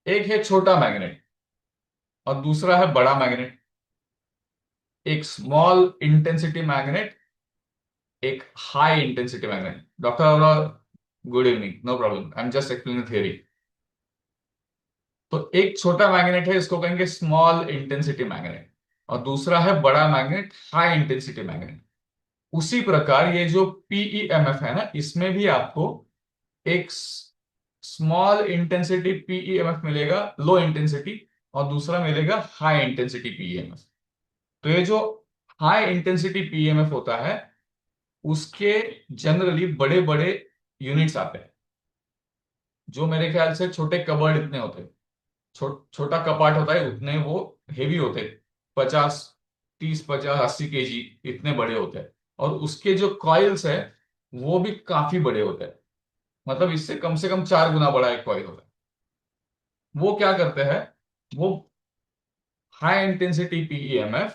एक है छोटा मैग्नेट और दूसरा है बड़ा मैग्नेट। एक स्मॉल इंटेंसिटी मैग्नेट, एक high intensity magnet. Doctor Arora, good evening, no problem, I am just explaining theory. तो एक छोटा मैग्नेट है, इसको कहेंगे स्मॉल इंटेंसिटी मैग्नेट, और दूसरा है बड़ा मैग्नेट, हाई इंटेंसिटी मैग्नेट। उसी प्रकार ये जो PEMF है ना, इसमें भी आपको एक स्मॉल इंटेंसिटी PEMF मिलेगा, लो इंटेंसिटी, और दूसरा मिलेगा हाई इंटेंसिटी PEMF। तो ये जो हाई इंटेंसिटी PEMF होता है उसके जनरली बड़े बड़े यूनिट्स आते हैं, जो मेरे ख्याल से छोटे कबर्ड इतने होते हैं, छोटा कपाट होता है उतने वो हेवी होते हैं, 50, 30, 50, 80 kg इतने बड़े होते हैं। और उसके जो कॉइल्स है वो भी काफी बड़े होते हैं, मतलब इससे कम से कम 4 गुना बड़ा एक कॉइल होता है। वो क्या करते हैं, वो हाई इंटेंसिटी PEMF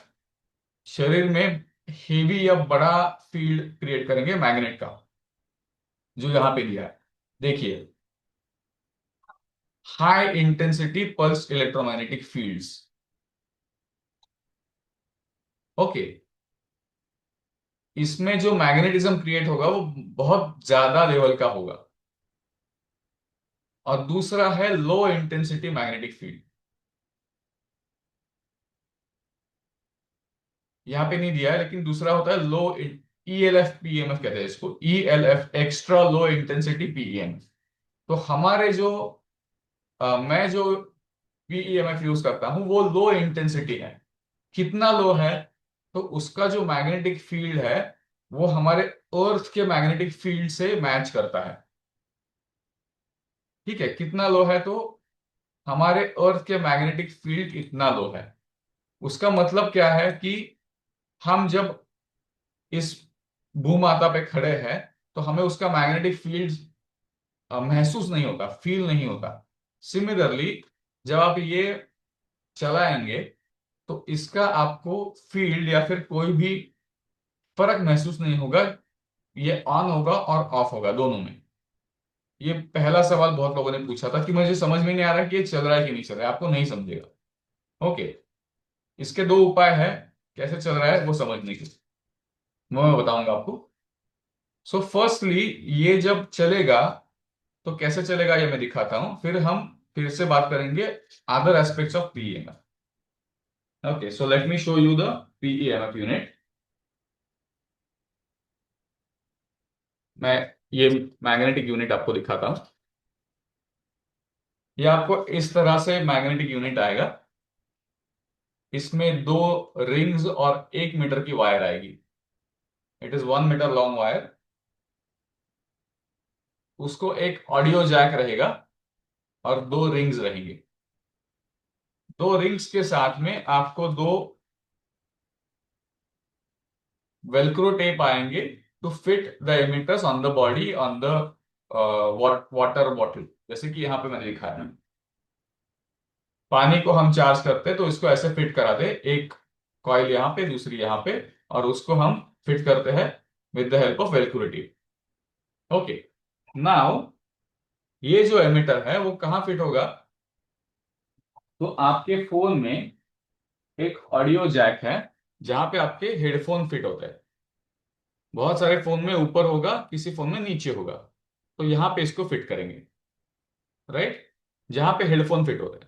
शरीर में हेवी या बड़ा फील्ड क्रिएट करेंगे मैग्नेट का, जो यहां पे दिया है देखिए, high intensity pulse electromagnetic fields. Okay, इसमें जो मैग्नेटिज्म क्रिएट होगा वो बहुत ज्यादा लेवल का होगा। और दूसरा है लो इंटेंसिटी मैग्नेटिक फील्ड, यहां पे नहीं दिया है लेकिन दूसरा होता है लो ELF PEMF कहते हैं इसको, ELF extra low intensity PEMF। तो हमारे जो मैं जो PEMF यूज करता हूं वो लो इंटेंसिटी है। कितना लो है, तो उसका जो मैग्नेटिक फील्ड है वो हमारे अर्थ के मैग्नेटिक फील्ड से मैच करता है। ठीक है, कितना लो है, तो हमारे अर्थ के मैग्नेटिक फील्ड कितना लो है, उसका मतलब क्या है कि हम जब इस भूमाता पे खड़े हैं तो हमें उसका मैग्नेटिक फील्ड महसूस नहीं होता, फील नहीं होता। सिमिलरली जब आप ये चलाएंगे तो इसका आपको फील्ड या फिर कोई भी फर्क महसूस नहीं होगा, ये ऑन होगा और ऑफ होगा दोनों में। ये पहला सवाल बहुत लोगों ने पूछा था कि मुझे समझ में नहीं आ रहा कि ये चल रहा है कि नहीं चल रहा है, आपको नहीं समझेगा। ओके, इसके 2 उपाय है कैसे चल रहा है वो समझने के, मैं बताऊंगा आपको। सो फर्स्टली ये जब चलेगा तो कैसे चलेगा ये मैं दिखाता हूं, फिर हम फिर से बात करेंगे other aspects of PEMF। Okay, so let me show you the PEMF unit. मैं ये मैग्नेटिक यूनिट आपको दिखाता हूं। ये आपको इस तरह से मैग्नेटिक यूनिट आएगा, इसमें 2 रिंग्स और 1 मीटर की वायर आएगी। It is 1 metre long wire. उसको एक ऑडियो जैक रहेगा और 2 रिंग्स रहेंगे। 2 रिंग्स के साथ में आपको 2 वेलक्रो टेप आएंगे to fit the emitters on the body on the water bottle, जैसे कि यहां पे मैंने लिखा है। पानी को हम चार्ज करते हैं तो इसको ऐसे फिट करा दे, एक कॉइल यहाँ पे दूसरी यहाँ पे, और उसको हम फिट करते हैं with the help of Velcro tape. Okay, now ये जो एमिटर है वो कहाँ फिट होगा, तो आपके फोन में एक ऑडियो जैक है जहां पे आपके हेडफोन फिट होते हैं। बहुत सारे फोन में ऊपर होगा, किसी फोन में नीचे होगा। तो यहाँ पे इसको फिट करेंगे, राइट, जहां पे हेडफोन फिट होते हैं।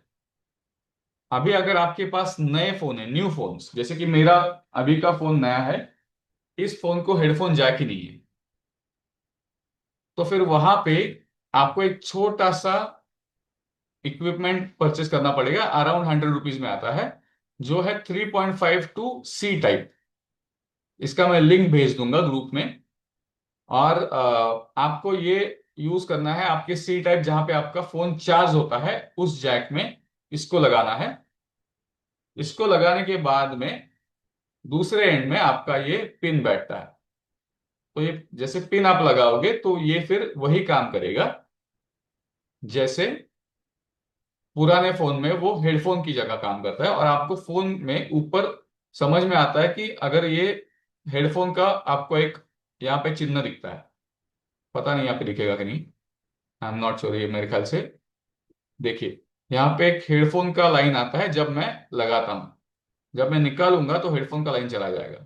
अभी अगर आपके पास नए फोन है, न्यू फोन्स, जैसे कि मेरा अभी का फोन नया है, इस फोन को हेडफोन जैक ही नहीं है, तो फिर वहां पे आपको एक छोटा सा इक्विपमेंट परचेस करना पड़ेगा, अराउंड 100 रुपीज में आता है, जो है 3.5 टू सी टाइप। इसका मैं लिंक भेज दूंगा ग्रुप में। और आपको ये यूज करना है आपके सी टाइप, जहां पे आपका फोन चार्ज होता है, उस जैक में इसको लगाना है। इसको लगाने के बाद में दूसरे एंड में आपका ये पिन बैठता है। तो ये जैसे पिन आप लगाओगे तो ये फिर वही काम करेगा जैसे पुराने फोन में वो हेडफोन की जगह काम करता है। और आपको फोन में ऊपर समझ में आता है कि अगर ये हेडफोन का आपको एक यहाँ पे चिन्ह दिखता है, पता नहीं यहाँ पे दिखेगा कि नहीं, आई एम नॉट श्योर, ये मेरे ख्याल से देखिए यहाँ पे एक हेडफोन का लाइन आता है जब मैं लगाता हूं, जब मैं निकालूंगा तो हेडफोन का लाइन चला जाएगा।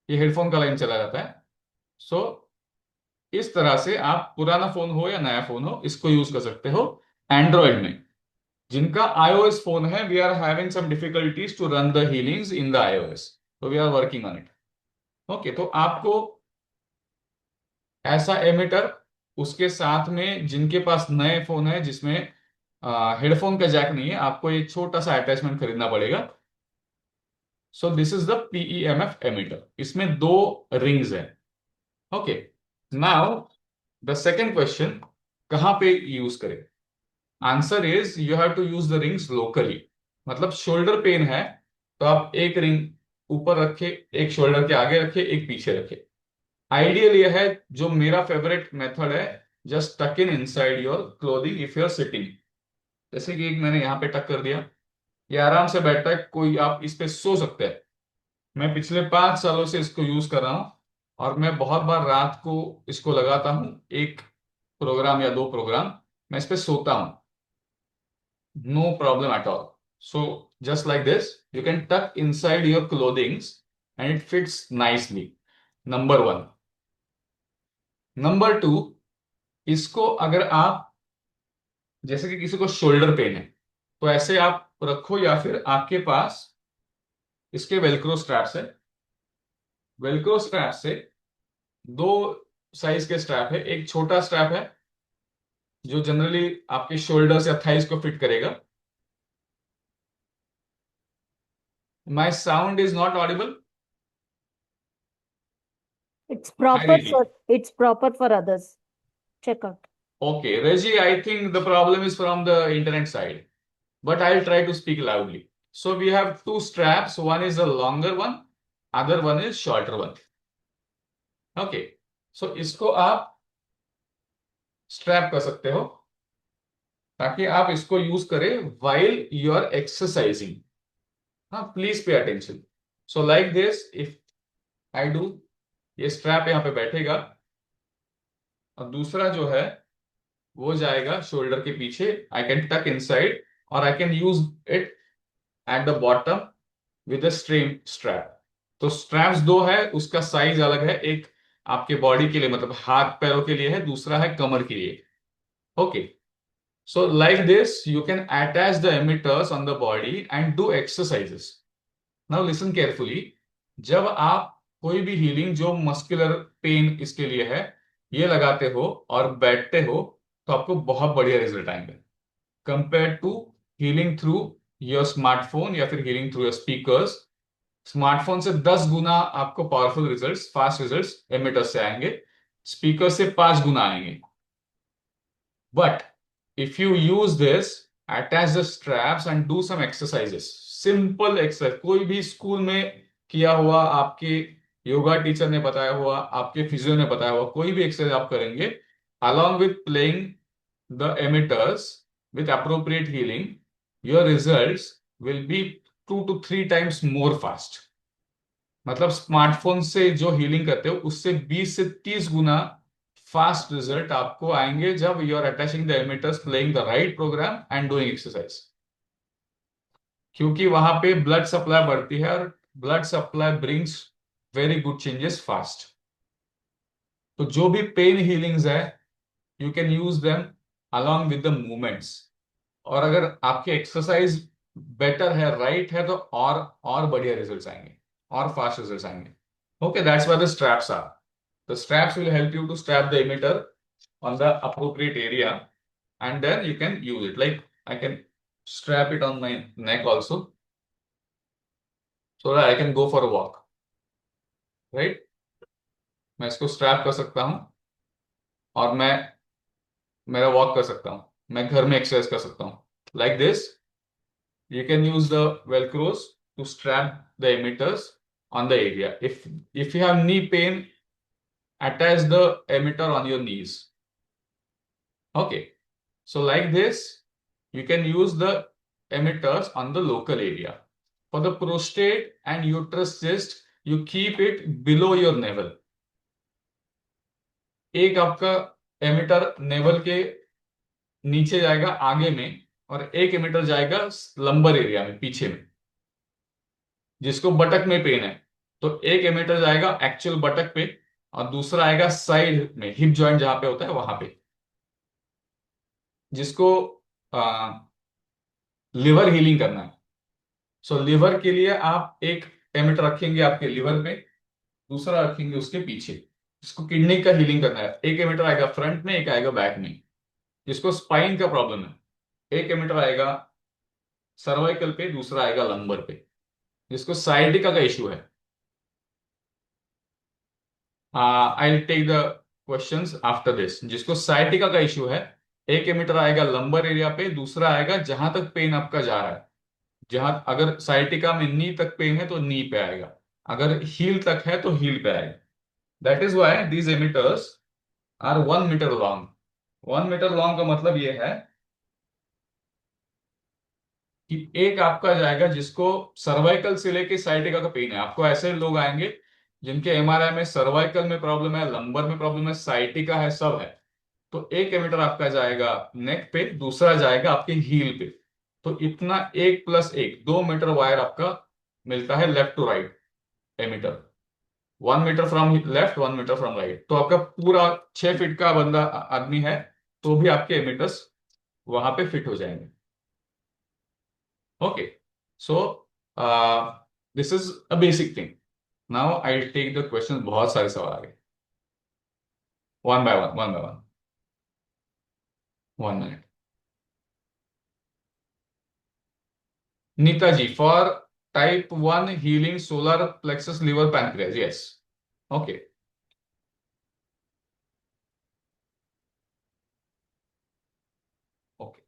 ये हेडफोन का लाइन चला जाता है। सो इस तरह से आप पुराना फोन हो या नया फोन हो, इसको यूज कर सकते हो। एंड्रॉयड में जिनका iOS फोन है, we are having some difficulties to run the healings in the iOS, तो we are working on it. Okay, तो आपको ऐसा एमिटर, उसके साथ में जिनके पास नए फोन है जिसमें हेडफोन का जैक नहीं है, आपको एक छोटा सा अटैचमेंट खरीदना पड़ेगा। So this is the PEMF emitter, इसमें 2 रिंग्स है। Okay, now the second question, कहां पे यूज करें? Answer is you have to use the rings locally. मतलब शोल्डर पेन है तो आप एक रिंग ऊपर रखे, एक शोल्डर के आगे रखे, एक पीछे रखे। आइडियल ये है, जो मेरा फेवरेट मेथड है, just tuck in inside your clothing if you are sitting. जैसे कि एक मैंने यहाँ पे टक कर दिया, ये आराम से बैठता है, कोई आप इस पे सो सकते हैं। मैं पिछले 5 सालों से इसको यूज कर रहा हूँ और मैं बहुत बार रात को इसको लगाता हूँ, एक प्रोग्राम या 2 प्रोग्राम मैं इस पे सोता हूँ, no problem at all. So just like this you can tuck inside your clothings and it fits nicely, number 1। Number 2, इसको अगर आप, जैसे कि किसी को शोल्डर पेन है, तो ऐसे आप रखो, या फिर आपके पास इसके वेलक्रो स्ट्रैप्स है। वेलक्रो स्ट्रैप से 2 साइज के स्ट्रैप है, एक छोटा स्ट्रैप है जो जनरली आपके शोल्डर्स या थाइस को फिट करेगा। My sound is not audible? It's proper for others. Check out. Okay, Reggie, I think the problem is from the internet side, but I'll try to speak loudly. So we have 2 straps, one is a longer one, other one is shorter one. Okay, so इसको आप strap कर सकते हो ताकि आप इसको use करें while you are exercising. हाँ, please pay attention. So like this, if I do, ये स्ट्रैप यहाँ पे बैठेगा और दूसरा जो है वो जाएगा शोल्डर के पीछे। आई कैन टक इनसाइड और I can use it at the bottom with a stem strap. तो स्ट्रैप्स 2 है, उसका साइज अलग है, एक आपके बॉडी के लिए मतलब हाथ पैरों के लिए है, दूसरा है कमर के लिए। Okay, so like this you can attach the emitters on the body and do exercises. Now listen carefully, जब आप कोई भी हीलिंग जो मस्कुलर पेन इसके लिए है ये लगाते हो और बैठते हो, तो आपको बहुत बढ़िया रिजल्ट आएंगे compare to healing through your smartphone या फिर healing through your speakers. Smartphone से 10 गुना आपको powerful results, fast results emitters से आएंगे, स्पीकर से 5 गुना आएंगे। But if you use this, attach the straps and do some exercises, simple exercise, कोई भी स्कूल में किया हुआ, आपके योगा टीचर ने बताया हुआ, आपके फिजियो ने बताया हुआ कोई भी एक्सरसाइज आप करेंगे along with playing the emitters with appropriate healing, your results will be 2 to 3 times more fast. मतलब स्मार्टफोन से जो हीलिंग करते हो उससे 20 से 30 गुना फास्ट रिजल्ट आपको आएंगे जब you are attaching the emitters, playing the right program and doing exercise. क्योंकि वहां पे ब्लड सप्लाई बढ़ती है और blood supply brings very good changes fast. तो जो भी पेन हीलिंग्स है, you can use them along with the movements. और अगर आपकी एक्सरसाइज बेटर है, राइट है, तो और बढ़िया रिजल्ट्स आएंगे, और फास्ट रिजल्ट्स आएंगे. Okay, that's why the straps are. The straps will help you to strap the emitter on the appropriate area, and then you can use it. Like I can strap it on my neck also, so that I can go for a walk. Right? मैं इसको strap कर सकता हूं और मैं मेरा walk कर सकता हूं, मैं घर में एक्सरसाइज कर सकता हूं. Like this, you can use the velcros to strap the emitters on the area. If you have knee pain, attach the emitter on your knees. Okay, so like this, you can use the emitters on the local area. For the prostate and uterus cyst, you keep it below your navel. एक आपका emitter naval के नीचे जाएगा आगे में, और एक emitter जाएगा लंबर एरिया में, पीछे में. जिसको बटक में पेन है, तो एक एमिटर जाएगा एक्चुअल बटक पे, और दूसरा आएगा साइड में, हिप जॉइंट जहां पे होता है वहां पे. जिसको लिवर हीलिंग करना है. सो लिवर के लिए आप एक एमिटर रखेंगे आपके लिवर पे, दूसरा रखेंगे उसके पीछे. जिसको किडनी का हीलिंग करना है, एक एमिटर आएगा फ्रंट में, एक आएगा बैक में. जिसको स्पाइन का प्रॉब्लम है, एक एमिटर आएगा सर्वाइकल पे, दूसरा आएगा लंबर पे. जिसको साइटिका का इश्यू है, I will take the questions after this. जिसको साइटिका का इश्यू है, एक एमिटर आएगा लंबर एरिया पे, दूसरा आएगा जहां तक पेन आपका जा रहा है. जहां अगर साइटिका में नी तक पेन है तो नी पे आएगा, अगर हील तक है तो हील पे आएगा. That is why these emitters are 1 metre long. 1 metre long का मतलब ये है कि एक आपका जाएगा जिसको सर्वाइकल से लेके साइटिका का पेन है. आपको ऐसे लोग आएंगे जिनके एमआरआई में सर्वाइकल में प्रॉब्लम है, लंबर में प्रॉब्लम है, साइटिका है, सब है. तो एक एमिटर आपका जाएगा नेक पे, दूसरा जाएगा आपके हील पे. तो इतना 1 + 1 2 मीटर वायर आपका मिलता है left to right emitter. 1 metre from left, 1 metre from right. तो आपका पूरा 6 फीट का बंदा आदमी है तो भी आपके एमिटर्स वहां पे फिट हो जाएंगे. Okay, so this is a basic thing. Now I take the question. बहुत सारे सवाल आ गए, one by one. 1 minute. Neetaji, for type 1 healing solar plexus liver pancreas. Yes. Okay. Okay.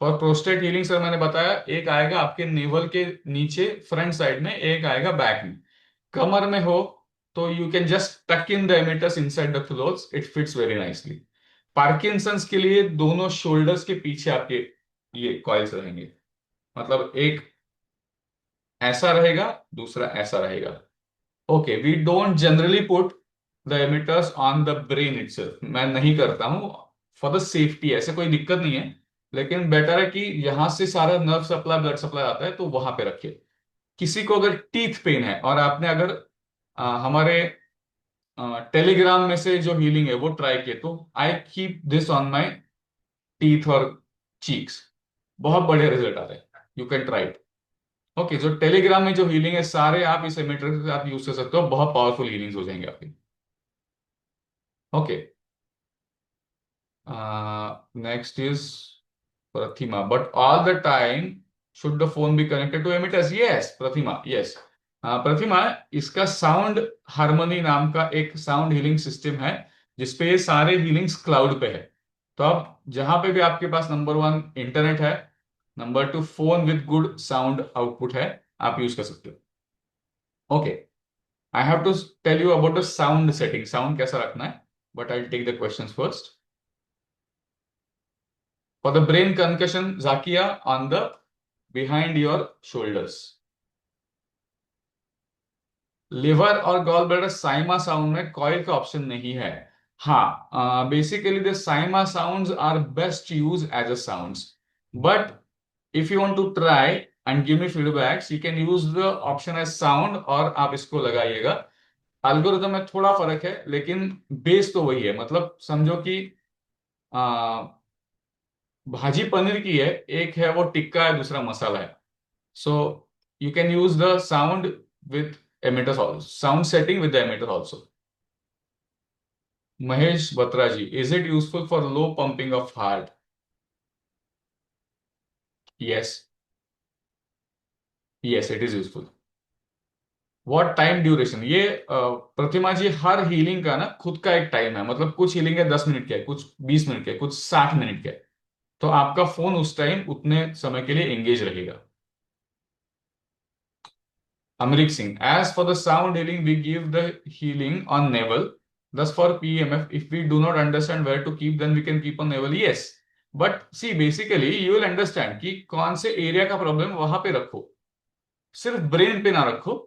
For prostate healing sir मैंने बताया, एक आएगा आपके नेवल के नीचे फ्रंट साइड में, एक आएगा बैक में. कमर में हो तो you can just tuck in the emitters inside the clothes, it fits very nicely. Parkinson's के लिए दोनों शोल्डर्स के पीछे आपके ये कॉइल्स रहेंगे. मतलब एक ऐसा रहेगा, दूसरा ऐसा रहेगा. Okay, we don't generally put the emitters on the brain itself. मैं नहीं करता हूं फॉर द सेफ्टी. ऐसे कोई दिक्कत नहीं है, लेकिन बेटर है कि यहां से सारा नर्व सप्लाई, ब्लड सप्लाई आता है, तो वहां पे रखिए. किसी को अगर टीथ पेन है और आपने अगर हमारे टेलीग्राम में से जो हीलिंग है वो ट्राई किए, तो I keep this on my teeth और चीक्स, बहुत बढ़िया रिजल्ट आता है. You can try it. Okay, जो टेलीग्राम में जो हीलिंग है सारे आप इस एमिटर के साथ यूज कर सकते हो, बहुत पावरफुल हीलिंग्स हो जाएंगे आपकी. Okay, next is Pratima. But all the time should the phone be connected to emitters? Yes Pratima, yes. Pratima, इसका साउंड हार्मनी नाम का एक साउंड हीलिंग सिस्टम है, जिसपे ये सारे हीलिंग्स क्लाउड पे है. तो आप जहां पे भी आपके पास नंबर 1 इंटरनेट है, number 2 phone with good sound output है, आप यूज कर सकते हो. Okay, I have to tell you about the sound setting, sound कैसा रखना है, but I take the questions first. For the brain concussion, Zakia on the behind your shoulders. Liver और gall bladder Saima sound में coil का option नहीं है. हाँ, basically the Saima sounds are best use as a sounds, but if you want to try, and give me feedbacks, you can use the option as sound और आप इसको लगाइएगा। Algorithm में थोड़ा फर्क है लेकिन बेस तो वही है। मतलब समझो कि आ, भाजी पनीर की है, एक है वो टिक्का है, दूसरा मसाला है। So you can use the sound with emitters also, sound setting with the emitter also. Mahesh Batra ji, is it useful for low pumping of heart? Yes, yes it is useful. What time duration? ये प्रतिमा जी, her healing का ना खुद का एक time है। मतलब कुछ healing है 10 मिनट के, कुछ 20 मिनट के, कुछ 60 मिनट के। तो आपका फोन उस टाइम उतने समय के लिए एंगेज रहेगा। Amrik Singh, as for the sound healing, we give the healing on navel. Thus, for PEMF, if we do not understand where to keep, then we can keep on navel. Yes, but see, basically, you will understand कि कौन से area का problem वहां पे रखो। सिर्फ brain पे ना रखो।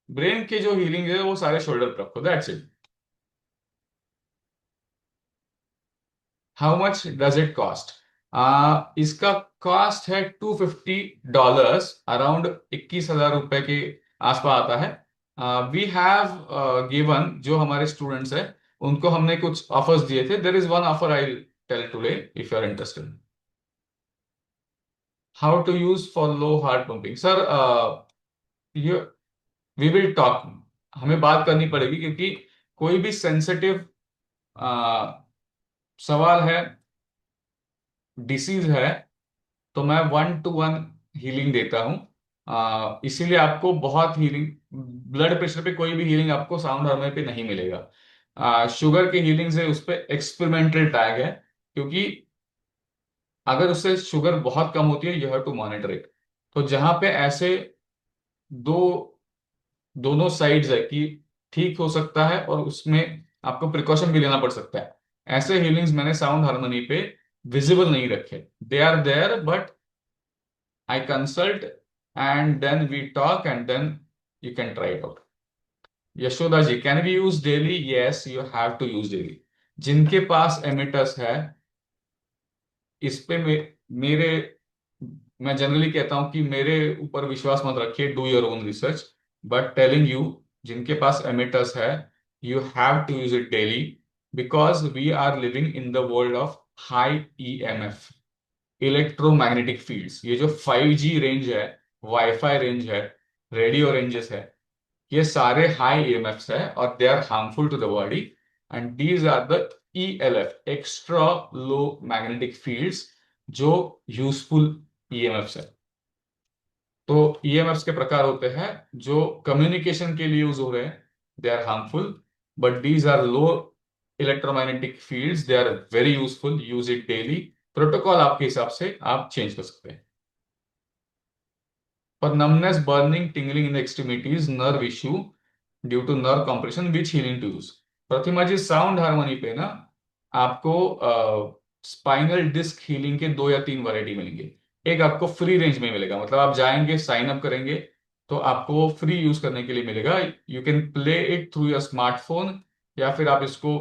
ब्रेन के जो हीलिंग है वो सारे शोल्डर पे रखो। That's it. How much does it cost? इसका कॉस्ट है $250, अराउंड 21,000 रुपए के आसपास आता है। वी हैव गिवन, जो हमारे स्टूडेंट्स हैं उनको हमने कुछ ऑफर्स दिए थे। There is one offer I tell today if you are interested. How to use for low heart pumping? Sir ये वी विल टॉक, हमें बात करनी पड़ेगी क्योंकि कोई भी सेंसिटिव सवाल है, डिसीज है, तो मैं 1-to-1 हीलिंग देता हूँ। इसीलिए आपको बहुत हीलिंग, ब्लड प्रेशर पे कोई भी हीलिंग आपको साउंड हार्मोनी पे नहीं मिलेगा। शुगर की हीलिंग से उस पर एक्सपेरिमेंटल टैग है, क्योंकि अगर उससे शुगर बहुत कम होती है, you have to monitor it. तो जहां पे ऐसे दो दोनों साइड्स है कि ठीक हो सकता है और उसमें आपको प्रिकॉशन भी लेना पड़ सकता है, ऐसे हीलिंग्स मैंने साउंड हार्मोनी पे विजिबल नहीं रखे। They are there but I consult and then we talk and then you can try it out. Yashoda ji, can we use daily? Yes, you have to use daily. जिनके पास emitters है, इस पे मेरे मैं जनरली कहता हूं कि मेरे ऊपर विश्वास मत रखिए, do your own research. But telling you, जिनके पास एमिटस है, you have to use it daily, because we are living in the world of high EMF, electromagnetic fields. ये जो 5G रेंज है, वाईफाई रेंज है, रेडियो रेंजेस है, ये सारे हाई ईएमएफ्स है और they are harmful to the body. And these are the ELF, extra low magnetic fields, जो यूजफुल ईएमएफ्स है। तो ईएमएफ्स के प्रकार होते हैं जो कम्युनिकेशन के लिए यूज हो रहे हैं, they are harmful, but these are low electromagnetic fields, they are very useful, use it daily. Protocol आपके हिसाब से आप चेंज कर सकते हैं। For numbness, burning, tingling in the extremities, nerve issue due to nerve compression, which healing to use? Pratima ji, sound harmony पे ना आपको स्पाइनल डिस्क हीलिंग के 2 या 3 वैरायटी मिलेंगे। एक आपको फ्री रेंज में मिलेगा, मतलब आप जाएंगे साइन अप करेंगे तो आपको फ्री यूज करने के लिए मिलेगा। You can play it through your smartphone, या फिर आप इसको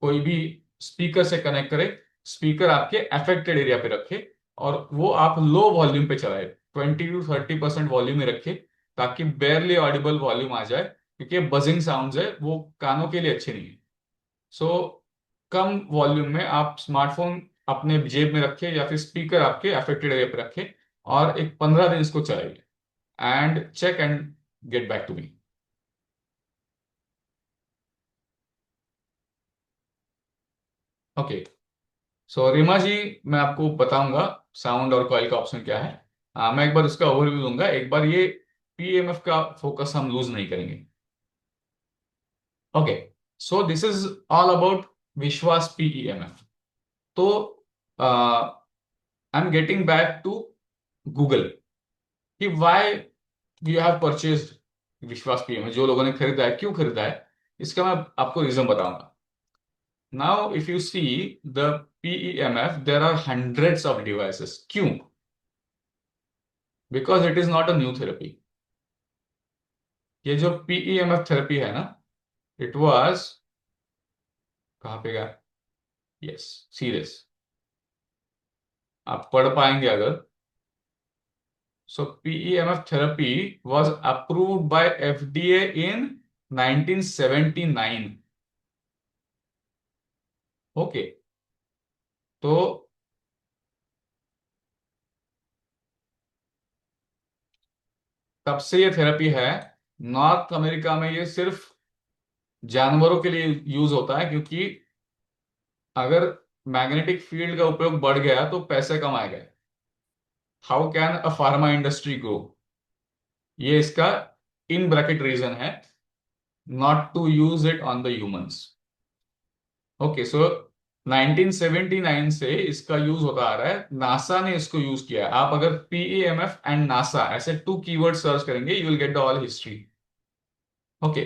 कोई भी स्पीकर से कनेक्ट करें, स्पीकर आपके अफेक्टेड एरिया पे रखे और वो आप लो वॉल्यूम पे चलाए, 20 to 30% वॉल्यूम में रखे, ताकि बेरली ऑडिबल वॉल्यूम आ जाए, क्योंकि बजिंग साउंड्स है वो कानों के लिए अच्छे नहीं है। सो कम वॉल्यूम में आप स्मार्टफोन अपने जेब में रखे या फिर स्पीकर आपके अफेक्टेड एरिया पे रखे और एक 15 दिन इसको चलाइए and check and get back to me. Okay, so Reema ji, मैं आपको बताऊंगा साउंड और कॉइल का ऑप्शन क्या है। मैं एक बार उसका ओवरव्यू दूंगा। एक बार ये PEMF का फोकस हम लूज नहीं करेंगे। Okay, so this is all about Vishwas PEMF। तो I am getting back to Google कि why you have purchased Vishwas PEMF। जो लोगों ने खरीदा है, क्यों खरीदा है, इसका मैं आपको रीजन बताऊंगा। Now, if you see the PEMF, there are hundreds of devices. क्यों? Because it is not a new therapy. ये जो PEMF थेरेपी है ना, it was कहाँ पे गया? Yes, serious। आप पढ़ पाएंगे अगर So PEMF therapy was approved by FDA in 1979. Okay, तो तब से ये थेरेपी है। नॉर्थ अमेरिका में ये सिर्फ जानवरों के लिए यूज होता है, क्योंकि अगर मैग्नेटिक फील्ड का उपयोग बढ़ गया तो पैसे कम आएगा। How can a pharma industry grow, ये इसका इन ब्रैकेट रीजन है, not to use it on the humans. Okay, so 1979 से इसका यूज होता आ रहा है। नासा ने इसको यूज किया है। आप अगर PEMF एंड नासा ऐसे 2 कीवर्ड सर्च करेंगे, you will get the all history. Okay,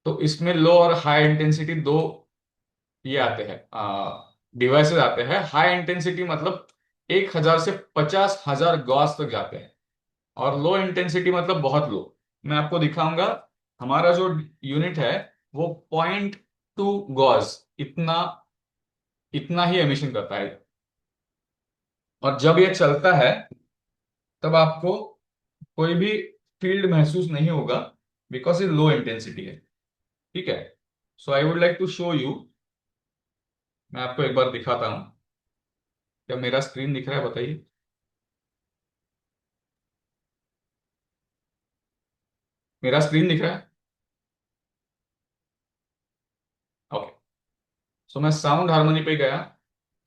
तो इसमें लो और हाई इंटेंसिटी दो ये आते हैं, डिवाइसेस आते हैं। हाई इंटेंसिटी मतलब 1000 से 50,000 गॉस तक जाते हैं, और लो इंटेंसिटी मतलब बहुत लो। मैं आपको दिखाऊंगा। हमारा जो यूनिट है वो 0.2 गॉस, इतना इतना ही एमिशन करता है। और जब ये चलता है तब आपको कोई भी फील्ड महसूस नहीं होगा, बिकॉज ये लो इंटेंसिटी है। ठीक है, so I would like to show you. मैं आपको एक बार दिखाता हूं। क्या मेरा स्क्रीन दिख रहा है, बताइए। मेरा स्क्रीन दिख रहा है? ओके, सो मैं साउंड हार्मनी पे गया,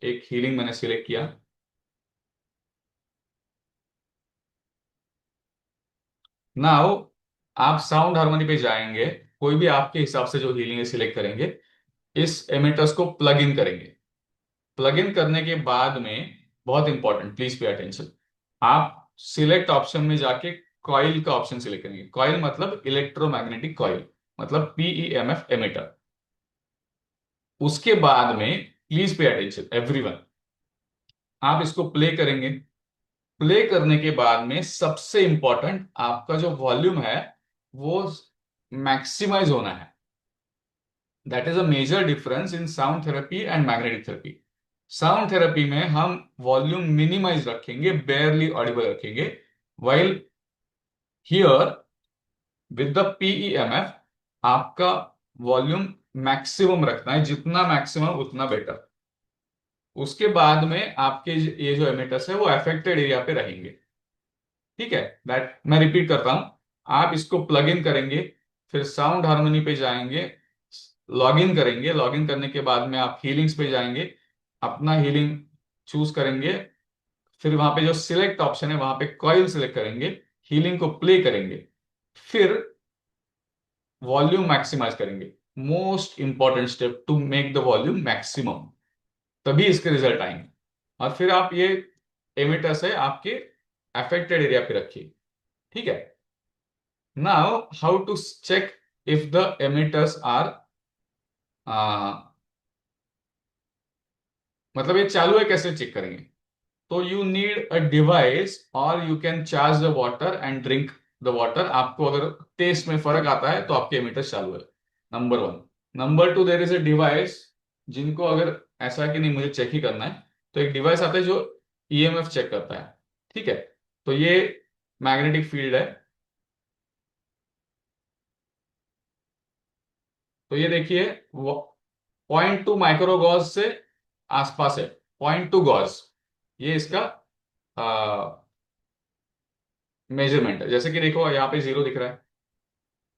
एक हीलिंग मैंने सिलेक्ट किया। नाउ आप साउंड हार्मनी पे जाएंगे, कोई भी आपके हिसाब से जो हीलिंग है सिलेक्ट करेंगे, इस एमिटर्स को प्लग इन करेंगे। प्लग इन करने के बाद में, बहुत इंपॉर्टेंट, प्लीज पे अटेंशन, आप सिलेक्ट ऑप्शन में जाके कॉइल का ऑप्शन सिलेक्ट करेंगे। कॉइल मतलब इलेक्ट्रोमैग्नेटिक कॉइल, मतलब PEMF एमिटर। उसके बाद में प्लीज पे अटेंशन एवरीवन, आप इसको प्ले करेंगे। प्ले करने के बाद में सबसे इंपॉर्टेंट, आपका जो वॉल्यूम है वो मैक्सिमाइज होना है। That is a major difference in sound therapy and magnetic therapy. Sound therapy में हम वॉल्यूम मिनिमाइज रखेंगे, बेयरली ऑडिबल रखेंगे, while here with the PEMF आपका वॉल्यूम मैक्सिमम रखना है, जितना मैक्सिमम उतना बेटर। उसके बाद में आपके ये जो एमिटर्स है वो अफेक्टेड एरिया पे रहेंगे। ठीक है, दैट मैं रिपीट करता हूं। आप इसको प्लग इन करेंगे, फिर साउंड हार्मनी पे जाएंगे, लॉग इन करेंगे। लॉग इन करने के बाद में आप हीलिंग्स पे जाएंगे, अपना हीलिंग चूज करेंगे, फिर वहां पे जो सिलेक्ट ऑप्शन है वहां पे कॉइल सिलेक्ट करेंगे, हीलिंग को प्ले करेंगे, फिर वॉल्यूम मैक्सिमाइज करेंगे। Most important step to make the volume maximum, तभी इसके रिजल्ट आएंगे। और फिर आप ये एमिटर्स है आपके अफेक्टेड एरिया पे रखिए। ठीक है, now how to check if the emitters are, मतलब ये चालू है, कैसे चेक करेंगे? तो यू नीड अ डिवाइस, और you can charge the water and drink the water. आपको अगर टेस्ट में फर्क आता है तो आपके एमिटर चालू है, number 1। Number 2, there is a device, जिनको अगर ऐसा है कि नहीं मुझे चेक ही करना है, तो एक डिवाइस आता है जो EMF चेक करता है। ठीक है, तो ये मैग्नेटिक फील्ड है। तो ये देखिए, 0.2 माइक्रोगॉस से आसपास है, 0.2 गॉस, ये इसका मेजरमेंट है। जैसे कि देखो यहाँ पे 0 दिख रहा है,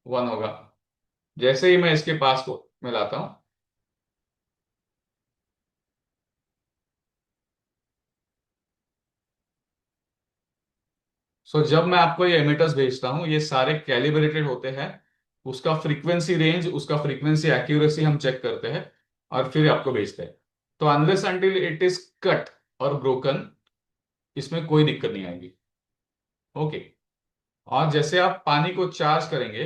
1 होगा। जैसे ही मैं इसके पास को मिलाता हूं, सो जब मैं आपको ये एमिटर्स भेजता हूं, ये सारे कैलिब्रेटेड होते हैं। उसका फ्रीक्वेंसी रेंज, उसका फ्रीक्वेंसी एक्यूरेसी हम चेक करते हैं, और फिर आपको भेजते हैं। तो unless until it is cut और ब्रोकन, इसमें कोई दिक्कत नहीं आएगी। ओके, और जैसे आप पानी को चार्ज करेंगे,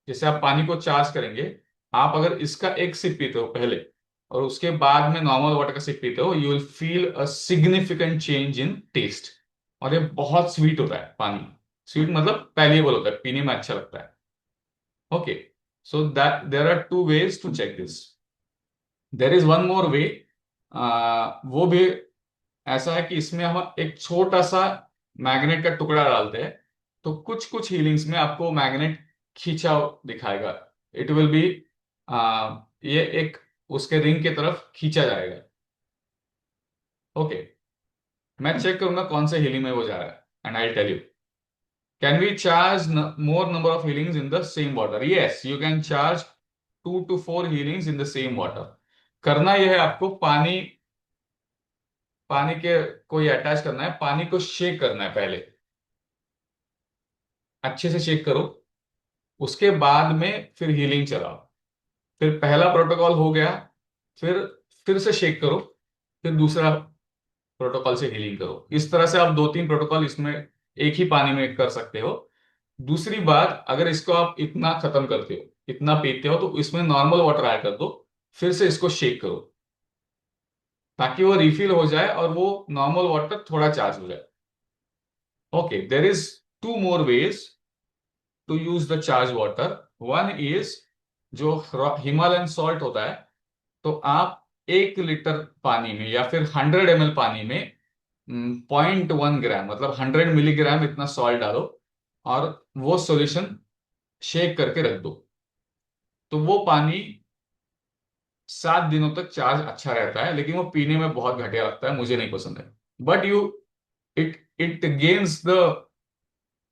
जैसे आप पानी को चार्ज करेंगे, आप अगर इसका एक सिप पीते हो पहले, और उसके बाद में नॉर्मल वाटर का सिप पीते हो, you will feel a significant change in taste. और ये बहुत स्वीट होता है पानी। स्वीट मतलब पैलिएबल होता है, पीने में अच्छा लगता है। Okay, so that there are 2 ways to check this. There is one more way, वो भी ऐसा है कि इसमें हम एक छोटा सा मैग्नेट का टुकड़ा डालते हैं, तो कुछ कुछ हीलिंग्स में आपको मैग्नेट खींचा दिखाएगा। इट विल बी ये एक उसके रिंग की तरफ खींचा जाएगा। ओके, मैं चेक करूंगा कौन से हीलिंग में वो जा रहा है and I tell you. Can we charge more number of healings in the same water? Yes, you can charge 2 to 4 healings in the same water. करना यह है, आपको पानी पानी के कोई अटैच करना है, पानी को शेक करना है पहले, अच्छे से शेक करो, उसके बाद में फिर हीलिंग चलाओ। फिर पहला प्रोटोकॉल हो गया, फिर से शेक करो, फिर दूसरा प्रोटोकॉल से हीलिंग करो। इस तरह से आप 2-3 प्रोटोकॉल इसमें एक ही पानी में कर सकते हो। दूसरी बात, अगर इसको आप इतना खत्म करते हो, इतना पीते हो, तो इसमें नॉर्मल वाटर ऐड कर दो, फिर से इसको शेक करो, ताकि वो रिफिल हो जाए और वो नॉर्मल वाटर थोड़ा चार्ज हो जाए। Okay, there is 2 more ways to use the charge water. One is, जो हिमालयन सॉल्ट होता है, तो आप 1 लीटर पानी में या फिर 100 ml पानी में 0.1 ग्राम, मतलब 100 मिलीग्राम इतना सॉल्ट डालो और वो सॉल्यूशन शेक करके रख दो। तो वो पानी 7 दिनों तक चार्ज अच्छा रहता है, लेकिन वो पीने में बहुत घटिया लगता है, मुझे नहीं पसंद है। But it gains the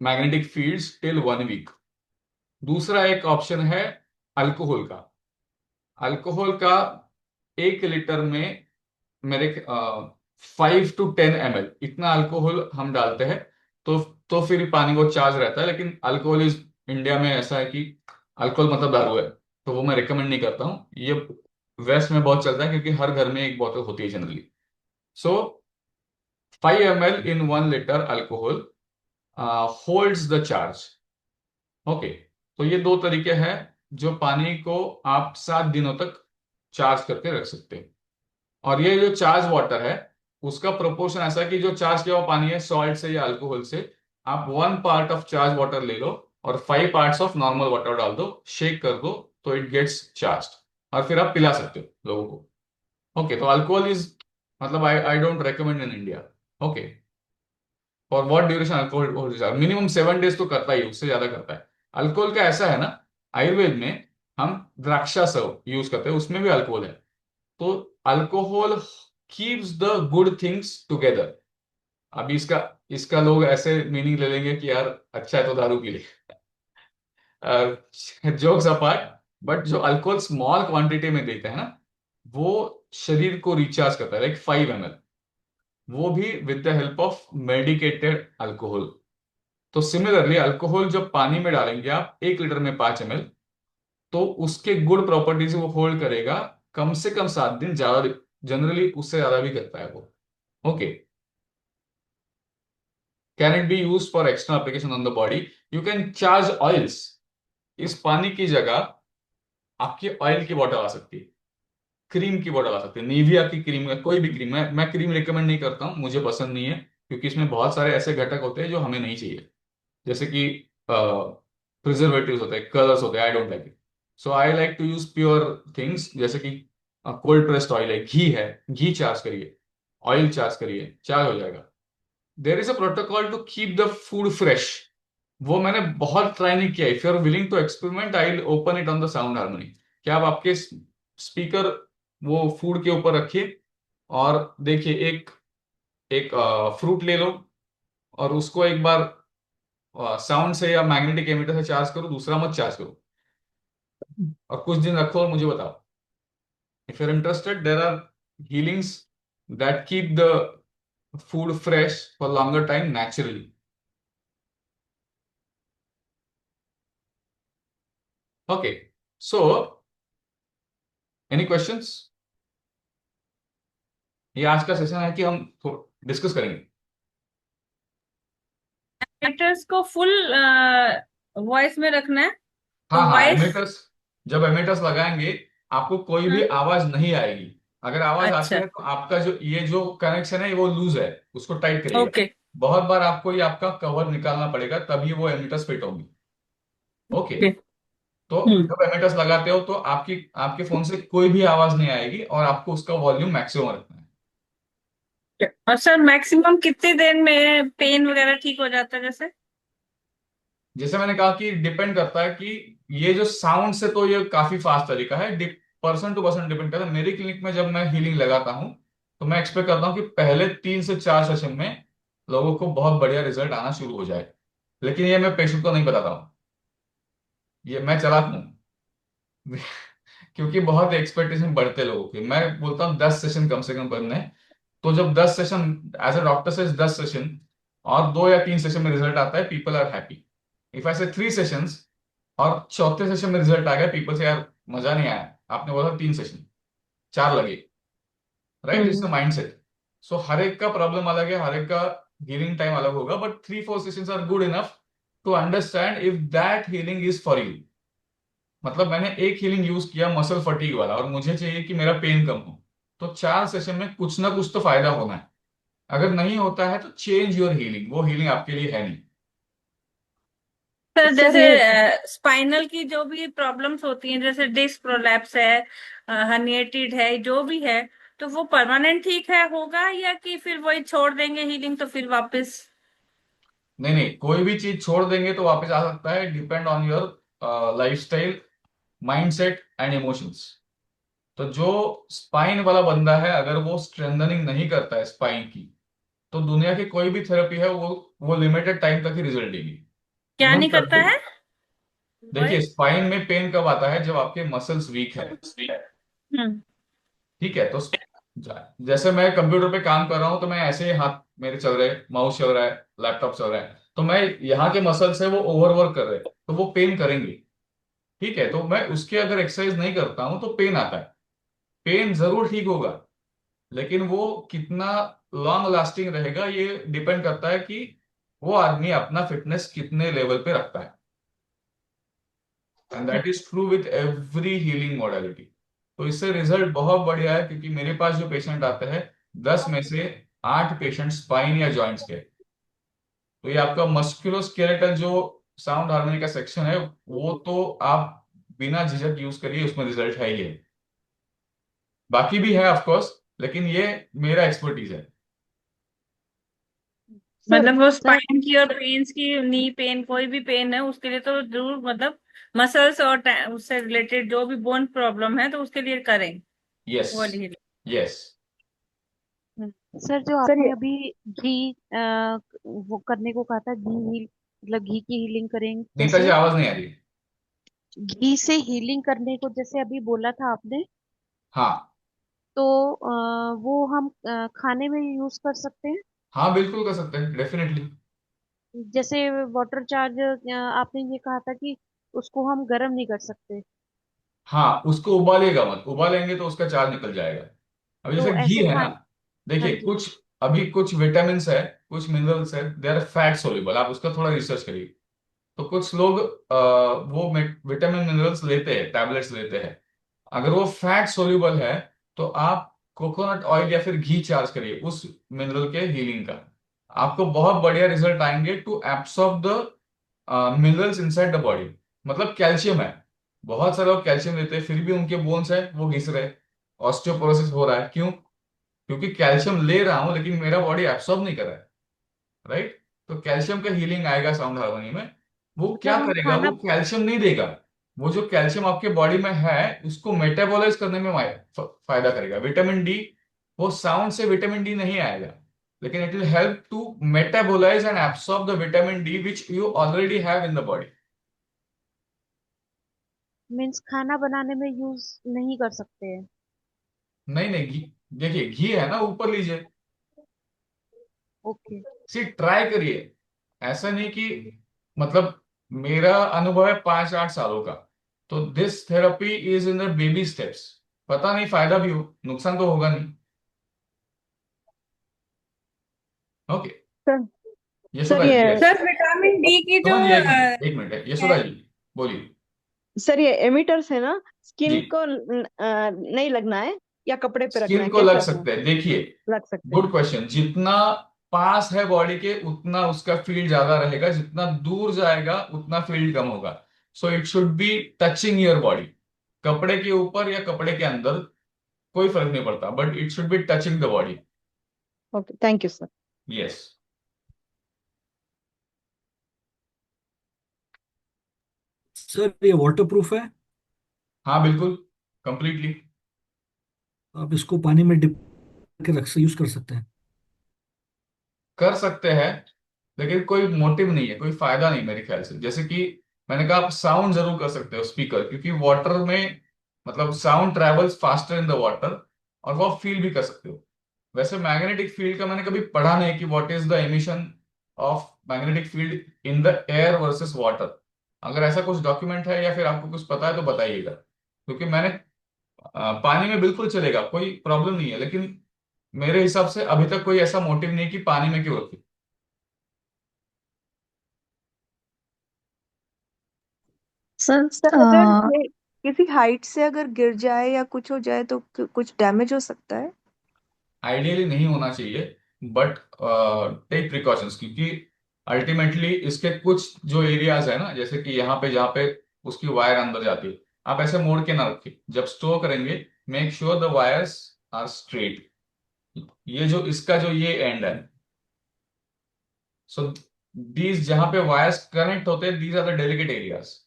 magnetic fields till 1 week. दूसरा एक ऑप्शन है अल्कोहल का। अल्कोहल का 1 लीटर में मेरे 5 to 10 ml इतना अल्कोहल हम डालते हैं, तो फिर पानी वो चार्ज रहता है। लेकिन अल्कोहल इज, इंडिया में ऐसा है कि अल्कोहल मतलब दारू है, तो वो मैं रिकमेंड नहीं करता हूँ। ये वेस्ट में बहुत चलता है, क्योंकि हर घर में एक बोतल होती है generally. So 5 ml in 1 litre alcohol holds the charge. Okay, तो ये 2 तरीके हैं जो पानी को आप 7 दिनों तक चार्ज करके रख सकते हैं। और ये जो चार्ज वाटर है, उसका प्रोपोर्शन ऐसा है कि जो चार्ज किया हुआ पानी है सॉल्ट से या अल्कोहल से, आप 1 part ऑफ चार्ज वाटर ले लो और 5 parts ऑफ नॉर्मल वाटर डाल दो, शेक कर दो, तो इट गेट्स चार्ज, और फिर आप पिला सकते हो लोगों को। ओके, तो अल्कोहल इज, मतलब I don't recommend in India. Okay, for what duration alcohol? Minimum 7 days तो करता ही, उससे ज्यादा करता है। अल्कोहल का ऐसा है ना, आयुर्वेद में हम द्राक्षा सर्व यूज करते हैं, उसमें भी अल्कोहल है। तो alcohol keeps the good things together. अभी इसका इसका लोग ऐसे मीनिंग ले लेंगे कि यार अच्छा है तो दारू पी ले, जोक्स अपार्ट। बट जो अल्कोहल स्मॉल क्वांटिटी में देते हैं ना, वो शरीर को रिचार्ज करता है, लाइक 5 ml, वो भी with the help of medicated alcohol. तो सिमिलरली अल्कोहल जब पानी में डालेंगे आप 1 लीटर में 5 ml, तो उसके गुड प्रॉपर्टीज वो होल्ड करेगा कम से कम 7 दिन, ज्यादा जनरली उससे ज्यादा भी करता है वो। Okay, can it be use for external application on the body? You can charge oils. इस पानी की जगह आपकी ऑयल की बॉटल आ सकती है, क्रीम की बॉटल आ सकती है, निविया की क्रीम या कोई भी क्रीम। मैं क्रीम रिकमेंड नहीं करता हूँ, मुझे पसंद नहीं है, क्योंकि इसमें बहुत सारे ऐसे घटक होते हैं जो हमें नहीं चाहिए, जैसे कि प्रिजर्वेटिव्स होते हैं, कलर्स होते हैं, I don't like it. So I like to use pure things, जैसे कि कोल्ड प्रेस्ड ऑयल है, घी है, घी चार्ज करिए, ऑयल चार्ज करिए, चार्ज हो जाएगा। There is a protocol to keep the food fresh. वो मैंने बहुत ट्राई नहीं किया। If you are willing to experiment, I will open it on the sound harmony. क्या आप आपके स्पीकर वो फूड के ऊपर रखिए और देखिए, एक एक फ्रूट ले लो और उसको एक बार साउंड से या मैग्नेटिक एमिटर से चार्ज करो, दूसरा मत चार्ज करो, और कुछ दिन रखो और मुझे बताओ। If you are interested, there are healings that keep the food fresh for longer time naturally. Okay, so any questions? ये आज का सेशन है कि हम डिस्कस करेंगे। एमिटर्स को फुल वॉइस में रखना है, तो हाँ हाँ, वॉइस। एमिटर्स, जब एमिटर्स लगाएंगे आपको कोई भी आवाज नहीं आएगी। अगर आवाज आती अच्छा, है तो आपका ये जो कनेक्शन है वो लूज है, उसको टाइट करिएगा। ओके बहुत बार आपको ये आपका कवर निकालना पड़ेगा, तभी वो एमिटर्स फिट होंगी। Okay, okay. तो जब एमिटर्स लगाते हो तो आपकी आपके फोन से कोई भी आवाज नहीं आएगी और आपको उसका वॉल्यूम मैक्सिमम रखना है। और सर मैक्सिमम कितनी देर में पेन वगैरह ठीक हो जाता है जैसे? जैसे मैंने कहा कि डिपेंड करता है कि ये जो साउंड से तो ये काफी फास्ट तरीका है, पर्सन टू पर्सन डिपेंड करता है। मेरी क्लिनिक में जब मैं हीलिंग लगाता हूँ तो मैं एक्सपेक्ट करता हूँ कि पहले 3 से 4 सेशन में लोगों को बहुत बढ़िया रिजल्ट आना शुरू हो जाए, लेकिन ये मैं पेशेंट को नहीं बताता हूँ, ये मैं चालाक हूँ। क्योंकि बहुत एक्सपेक्टेशन बढ़ते लोगों की, मैं बोलता हूँ 10 सेशन कम से कम करने हैं। तो जब 10 सेशन, एज अ डॉक्टर से 10 सेशन और 2 या 3 सेशन में रिजल्ट आता है, people are happy. If I say 3 sessions और चौथे सेशन में रिजल्ट आ गया, पीपल से यार मजा नहीं आया, आपने बोला 3 सेशन 4 लगे, right? Is the mindset. So हर एक का प्रॉब्लम अलग है, हर एक का हीलिंग टाइम अलग होगा, but 3-4 sessions are good enough to understand if that healing is for you. मतलब मैंने एक हीलिंग यूज किया मसल फटीग वाला और मुझे चाहिए कि मेरा पेन कम हो, तो 4 सेशन में कुछ ना कुछ तो फायदा होना है। अगर नहीं होता है तो चेंज योर हीलिंग, वो हीलिंग आपके लिए है नहीं। सर सर जैसे ये स्पाइनल की जो भी प्रॉब्लम्स होती हैं, जैसे डिस्क प्रोलैप्स है, हर्निएटेड है, जो भी है, तो वो परमानेंट ठीक है होगा या कि फिर वही छोड़ देंगे हीलिंग तो फिर वापस? नहीं नहीं, कोई भी चीज छोड़ देंगे तो वापस आ सकता है, depend on your life style, mindset and emotions. तो जो स्पाइन वाला बंदा है, अगर वो स्ट्रेंथनिंग नहीं करता है स्पाइन की, तो दुनिया की कोई भी थेरेपी है वो लिमिटेड टाइम तक ही रिजल्ट देगी। क्या इवन नहीं करता है? देखिए, वही। स्पाइन में पेन कब आता है? जब आपके मसल्स वीक है। हम्म। ठीक है, तो जैसे मैं कंप्यूटर पे काम कर रहा हूं तो मैं ऐसे ही हाथ मेरे चल रहे, माउस चल रहा है, लैपटॉप चल रहा है, तो मैं यहाँ के मसल्स है वो ओवरवर्क कर रहे हैं, तो वो पेन करेंगे। ठीक है, तो मैं उसके अगर एक्सरसाइज नहीं करता हूं तो पेन आता है। पेन जरूर ठीक होगा, लेकिन वो कितना लॉन्ग लास्टिंग रहेगा ये डिपेंड करता है कि वो आदमी अपना फिटनेस कितने लेवल पे रखता है। And that is true with every healing modality. तो इससे रिजल्ट बहुत बढ़िया है, क्योंकि मेरे पास जो पेशेंट आते हैं 10 में से 8 पेशेंट स्पाइन या जॉइंट्स के। तो ये आपका मस्कुलोस्केलेटल जो साउंड हार्मनी का सेक्शन है, वो तो आप बिना झिझक यूज करिए, उसमें रिजल्ट है ही है। बाकी भी है ऑफ कोर्स, लेकिन ये मेरा एक्सपर्टीज है। सर मतलब वो सर स्पाइन की और पेन्स की, नी पेन, कोई भी पेन है उसके लिए तो जरूर, मतलब मसल्स और उससे रिलेटेड जो भी बोन प्रॉब्लम है तो उसके लिए करें यस। वो healing। यस। सर जो सर आपने ये अभी घी वो करने को कहा था, घी हील मतलब घी की हीलिंग करेंगे नीता जी, जैसे, आवाज नहीं आ रही। घी से हीलिंग करने को जैसे अभी बोला था आपने, हाँ। तो वो हम खाने में यूज कर सकते हैं? हाँ, बिल्कुल कर सकते हैं, डेफिनेटली। जैसे वाटर चार्ज आपने ये कहा था कि उसको हम गर्म नहीं कर सकते, हाँ, उसको उबालेगा मत, उबालेंगे तो उसका चार्ज निकल जाएगा। अभी जैसे तो घी ऐसे है ना, खान हाँ देखिए जी। कुछ, अभी कुछ विटामिन है, कुछ मिनरल्स है, दे आर फैट सोल्यूबल, आप उसका थोड़ा रिसर्च करिए। तो कुछ लोग वो विटामिन मिनरल्स लेते हैं, टैबलेट्स लेते हैं। अगर वो फैट सोल्यूबल है तो आप कोकोनट ऑयल या फिर घी चार्ज करिए उस मिनरल के हीलिंग का। आपको बहुत बढ़िया रिजल्ट आएंगे to absorb the minerals inside the body. मतलब कैल्शियम है, बहुत सारे लोग कैल्शियम लेते हैं फिर भी उनके बोन्स है वो घिस रहे, ऑस्टियोपोरोसिस हो रहा है। क्यों? क्योंकि कैल्शियम ले रहा हूं लेकिन मेरा बॉडी एब्सॉर्ब नहीं कर रहा है, राइट? तो कैल्शियम का हीलिंग आएगा साउंड हार्मनी में। वो क्या मतलब हम करेगा? वो खाना कैल्शियम नहीं देगा, वो जो कैल्शियम आपके बॉडी में है उसको मेटाबोलाइज करने में फायदा करेगा। विटामिन डी, वो साउंड से विटामिन डी नहीं आएगा, लेकिन it will help to metabolise and absorb the vitamin D which you already have in the body. Means खाना बनाने में यूज नहीं कर सकते हैं? नहीं नहीं, घी, देखिए घी है ना, ऊपर लीजिए, ओके। सी ट्राई करिए। ऐसा नहीं कि, मतलब मेरा अनुभव है 5-8 सालों का, तो this therapy is in the baby steps. पता नहीं फायदा भी हो, नुकसान तो होगा नहीं। Okay. Sir sir Yashoda ji, ये यस। सर विटामिन डी की जो समझिए, 1 मिनट है, है। यशोदा जी बोलिए। सर ये एमिटर्स है ना, जी, स्किन को नहीं लगना है या कपड़े पे रखना स्किन है, को कैसे लग रखना है? सकते हैं, देखिए लग सकते हैं। Good question. जितना पास है बॉडी के उतना उसका फील्ड ज्यादा रहेगा, जितना दूर जाएगा उतना फील्ड कम होगा। So it should be touching your body. कपड़े के ऊपर या कपड़े के अंदर कोई फर्क नहीं पड़ता, but it should be touching the body. Okay, thank you, sir. Yes. Sir ये वाटर प्रूफ है? हाँ बिल्कुल, कंप्लीटली। आप इसको पानी में डिप करके रख से यूज कर सकते हैं। कर सकते हैं, लेकिन कोई मोटिव नहीं है, कोई फायदा नहीं मेरे ख्याल से। जैसे कि मैंने कहा, आप साउंड जरूर कर सकते हो स्पीकर, क्योंकि वाटर में मतलब sound travels faster in the water, और वो फील भी कर सकते हो। वैसे मैग्नेटिक फील्ड का मैंने कभी पढ़ा नहीं कि what is the emission of magnetic field in the air versus water. अगर ऐसा कुछ डॉक्यूमेंट है या फिर आपको कुछ पता है तो बताइएगा, क्योंकि मैंने पानी में बिल्कुल चलेगा, कोई प्रॉब्लम नहीं है, लेकिन मेरे हिसाब से अभी तक कोई ऐसा मोटिव नहीं कि पानी में क्यों रखी। सर सर अगर ये किसी हाइट से अगर गिर जाए या कुछ हो जाए तो कुछ डैमेज हो सकता है? आइडियली नहीं होना चाहिए, बट टेक प्रिकॉशंस, क्योंकि अल्टीमेटली इसके कुछ जो एरियाज है ना, जैसे कि यहाँ पे जहाँ पे उसकी वायर अंदर जाती है, आप ऐसे मोड़ के ना रखिए। जब स्टोर करेंगे, make sure the wires are straight. ये जो इसका जो ये एंड है, सो दीज जहाँ पे वायर्स कनेक्ट होते हैं, these are the delicate areas.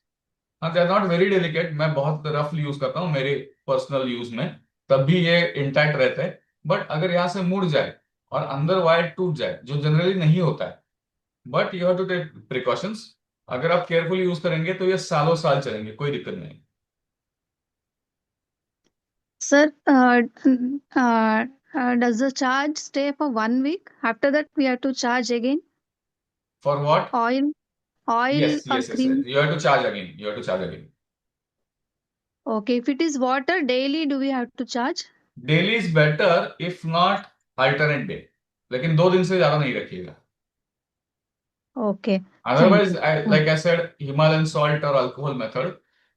हाँ, they are not very delicate, मैं बहुत रफली यूज करता हूँ मेरे पर्सनल यूज में, तब भी ये इंटैक्ट रहता है। बट अगर यहाँ से मुड़ जाए और अंदर वायर टूट जाए, जो जनरली नहीं होता है, but you have to take precautions. अगर आप केयरफुली यूज करेंगे तो ये सालों साल चलेंगे, कोई दिक्कत नहीं। sir, does the charge stay for 1 week? After that, we have to charge again. For what? Oil, yes or yes yes, cream. You have to charge again, you have to charge again. Okay, if it is water, daily do we have to charge? Daily is better, if not alternate day, लेकिन 2 दिन से ज्यादा नहीं रखिएगा। Okay, thank otherwise you. Like I said, Himalayan salt और alcohol method,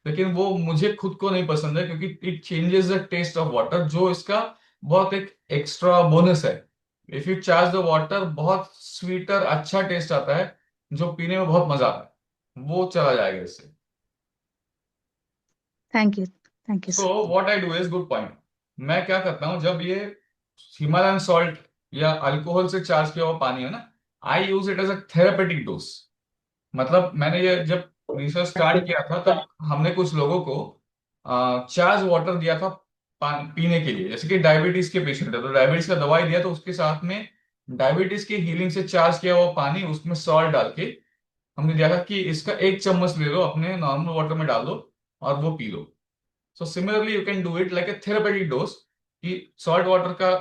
लेकिन वो मुझे खुद को नहीं पसंद है, क्योंकि it changes the taste of water, जो इसका बहुत एक एक्स्ट्रा बोनस है। If you charge the water, बहुत स्वीटर अच्छा टेस्ट आता है, जो पीने में बहुत मजा आता है, वो चला जाएगा इससे। Thank you. Thank you, so sir. What I do is, good point, मैं क्या करता हूँ, जब ये हिमालयन सॉल्ट या अल्कोहल से चार्ज किया हुआ पानी है ना, I use it as a therapeutic dose. मतलब मैंने ये जब रिसर्च स्टार्ट किया था, तब हमने कुछ लोगों को चार्ज वाटर दिया था पीने के लिए। जैसे कि डायबिटीज के पेशेंट है, तो डायबिटीज का दवाई दिया, तो उसके साथ में डायबिटीज की हीलिंग से चार्ज किया हुआ पानी, उसमें सॉल्ट डाल के हमने दिया था कि इसका 1 चम्मच ले लो, अपने नॉर्मल वाटर में डाल दो और वो P low. So similarly you can do it like a therapeutic dose, कि सॉल्ट वाटर का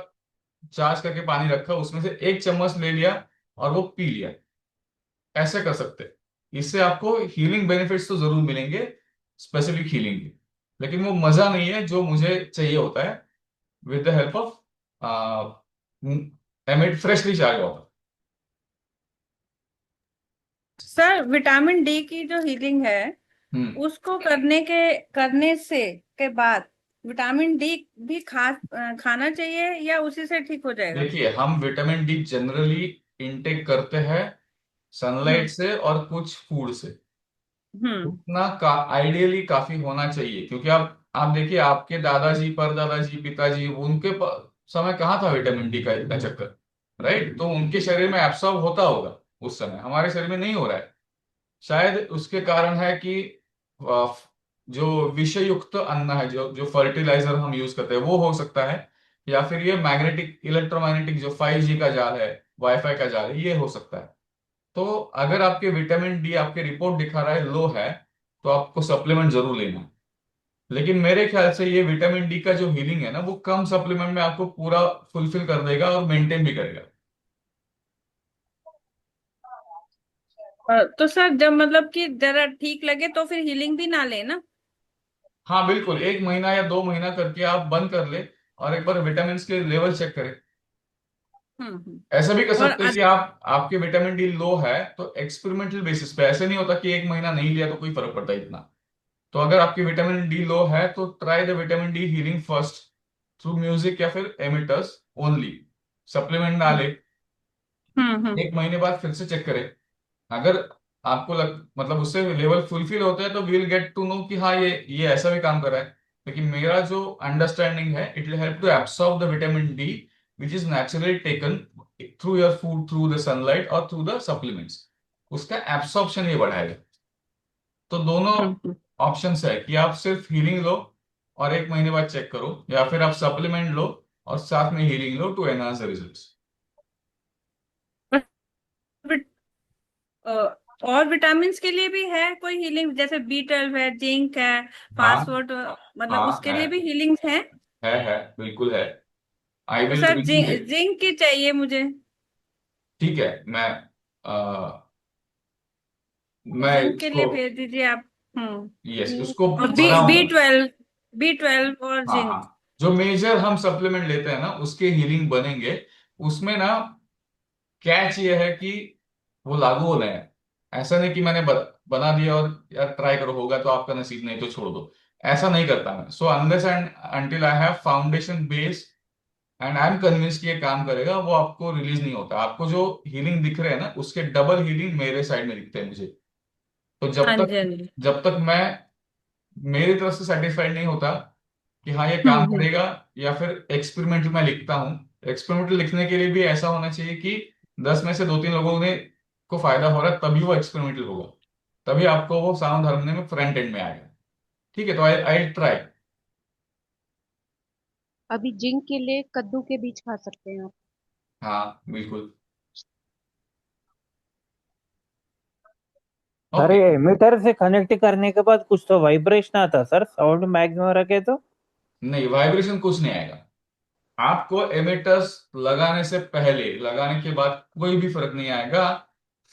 चार्ज करके पानी रखा, उसमें से 1 चम्मच ले लिया और वो पी लिया। ऐसे कर सकते हैं, इससे आपको हीलिंग बेनिफिट्स तो जरूर मिलेंगे, स्पेसिफिक हीलिंग की, लेकिन वो मजा नहीं है जो मुझे चाहिए होता है with the help of एमिड freshly charge water. Sir vitamin D की जो हीलिंग है, उसको करने से के बाद विटामिन डी भी खाना चाहिए या उसी से ठीक हो जाएगा? देखिए, हम विटामिन डी जनरली इनटेक करते हैं सनलाइट से और कुछ फूड से। उतना आइडियली काफी होना चाहिए, क्योंकि आप देखिए, आपके दादाजी, परदादाजी, पिताजी, उनके समय कहाँ था विटामिन डी का इतना चक्कर, राइट? तो उनके शरीर में एब्सॉर्ब होता होगा उस समय, हमारे शरीर में नहीं हो रहा है। शायद उसके कारण है कि जो विषयुक्त अन्न है, जो जो फर्टिलाइजर हम यूज करते हैं, वो हो सकता है, या फिर ये मैग्नेटिक इलेक्ट्रोमैग्नेटिक जो 5G का जाल है, वाईफाई का जाल है, ये हो सकता है। तो अगर आपके विटामिन डी, आपके रिपोर्ट दिखा रहा है लो है, तो आपको सप्लीमेंट जरूर लेना है। लेकिन मेरे ख्याल से ये विटामिन डी का जो हीलिंग है ना, वो कम सप्लीमेंट में आपको पूरा फुलफिल कर देगा और मेंटेन भी करेगा। तो सर जब मतलब कि जरा ठीक लगे तो फिर हीलिंग भी ना ले ना? हाँ बिल्कुल, 1 महीना या 2 महीना करके आप बंद कर ले और एक बार विटामिन के लेवल चेक करें। ऐसा भी कर सकते हैं कि आपके विटामिन डी लो है, तो एक्सपेरिमेंटल बेसिस पे, ऐसे नहीं होता कि 1 महीना नहीं लिया तो कोई फर्क पड़ता है इतना। तो अगर आपकी विटामिन डी लो है, तो try the vitamin D healing first through music या फिर एमिटर्स ओनली, सप्लीमेंट ना ले। 1 महीने बाद फिर से चेक करें। अगर आपको मतलब उससे लेवल फुलफिल होते हैं तो we will get to know कि हाँ ये ऐसा भी काम कर रहा है। लेकिन मेरा जो अंडरस्टैंडिंग है, it will help to absorb the vitamin D which is naturally taken through your food, through the sunlight और थ्रू द सप्लीमेंट्स। उसका एब्सॉर्प्शन ये बढ़ाएगा। तो दोनों ऑप्शंस है कि आप सिर्फ हीलिंग लो और 1 महीने बाद चेक करो, या फिर आप सप्लीमेंट लो और साथ में हीलिंग लो टू एनहांस द रिजल्ट्स। और विटामिन के लिए भी है कोई हीलिंग, जैसे B12 है, जिंक है, हाँ फास्फोर्स, मतलब हाँ उसके लिए भी हीलिंग है? है बिल्कुल है। आई तो will sir review it. Zinc की चाहिए मुझे। ठीक है, मैं जिंक के इसको, लिए भेज दीजिए आप। यस, उसको और बी बनाऊंगा। बी ट्वेल्व B12 और हाँ जिंक। हाँ, जो मेजर हम सप्लीमेंट लेते हैं ना उसके हीलिंग बनेंगे। उसमें ना कैच ये है कि वो लागू होना है। ऐसा नहीं कि मैंने बना दिया और यार ट्राई करो, होगा तो आपका नसीब, नहीं तो छोड़ दो। ऐसा नहीं करता मैं। So unless and until I have foundation base and I am convince कि ये काम करेगा, वो आपको रिलीज नहीं होता। आपको जो हीलिंग दिख रहे हैं ना उसके डबल हीलिंग मेरे साइड में दिखते हैं मुझे। तो हाँ जी, हाँ जी। जब तक मैं मेरी तरफ से सेटिस्फाइड नहीं होता कि हाँ ये काम हम्म। करेगा, या फिर एक्सपेरिमेंटल मैं लिखता हूँ। एक्सपेरिमेंटल लिखने के लिए भी ऐसा होना चाहिए कि 10 में से 2-3 लोगों ने को फायदा हो रहा है, तभी वो एक्सपेरिमेंटल होगा। तभी आपको वो साउंड हार्मनी में फ्रंट एंड में आएगा। ठीक है, तो आई आई ट्राई। अभी जिंक के लिए कद्दू के बीज खा सकते हैं आप। हाँ बिल्कुल। Sir okay. ये एमिटर से कनेक्ट करने के बाद कुछ तो वाइब्रेशन आता सर, साउंड मैक्सिमम रखे तो? नहीं, वाइब्रेशन कुछ नहीं आएगा। आपको एमिटर्स लगाने से पहले, लगाने के बाद कोई भी फर्क नहीं आएगा।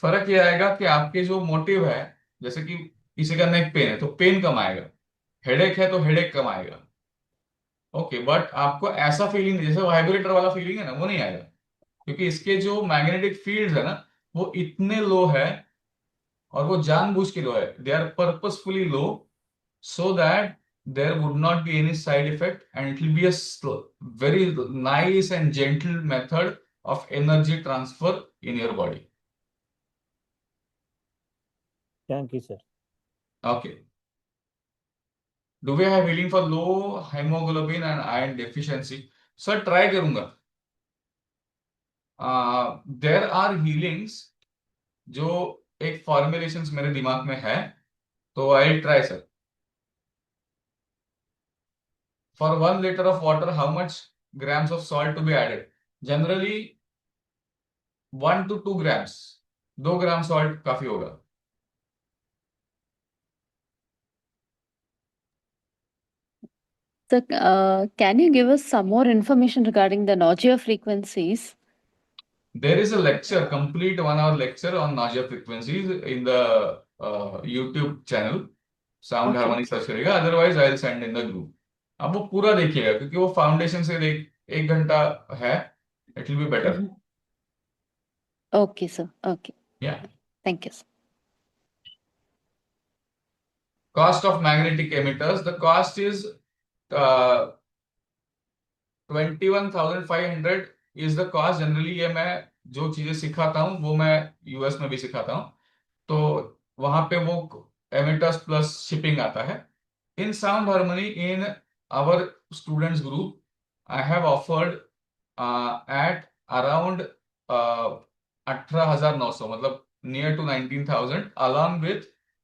फर्क ये आएगा कि आपके जो मोटिव है, जैसे कि किसी का नेक पेन है तो पेन कम आएगा, हेडेक है तो हेडेक कम आएगा। ओके, बट आपको ऐसा फीलिंग जैसे वाइब्रेटर वाला फीलिंग है ना, वो नहीं आएगा। क्योंकि इसके जो मैग्नेटिक फील्ड्स है ना वो इतने लो है, और वो जानबूझ के लो है, they are purposefully low, so that there would not be any side effect, and it will be a very nice and gentle method of energy transfer in your body. Thank you sir. Okay. Do we have healing for low hemoglobin and iron deficiency? Sir, try करूंगा। There are healings जो एक formulations मेरे दिमाग में है, तो I'll try sir. For 1 liter of water, how much grams of salt to be added? Generally 1 to 2 grams, 2 gram salt काफी होगा। So, can you give us some more information regarding the nausea frequencies? There is a lecture, complete 1 hour lecture on nausea frequencies in the YouTube channel, sound Okay. Harmony search करेगा, otherwise I will send in the group. अब वो पूरा देखिएगा क्योंकि वो foundation से देख 1 घंटा है, it will be better. Mhm. Okay, sir. Okay. या Thank you, sir. Cost of magnetic emitters, the cost is 21,500 is the cost generally. ये मैं जो चीजें सिखाता हूँ वो मैं यूएस में भी सिखाता हूँ, तो वहां पे वो एमिटर्स प्लस शिपिंग आता है। In sound harmony in our students group I have offered at around 18,900, मतलब near to 19,000, along with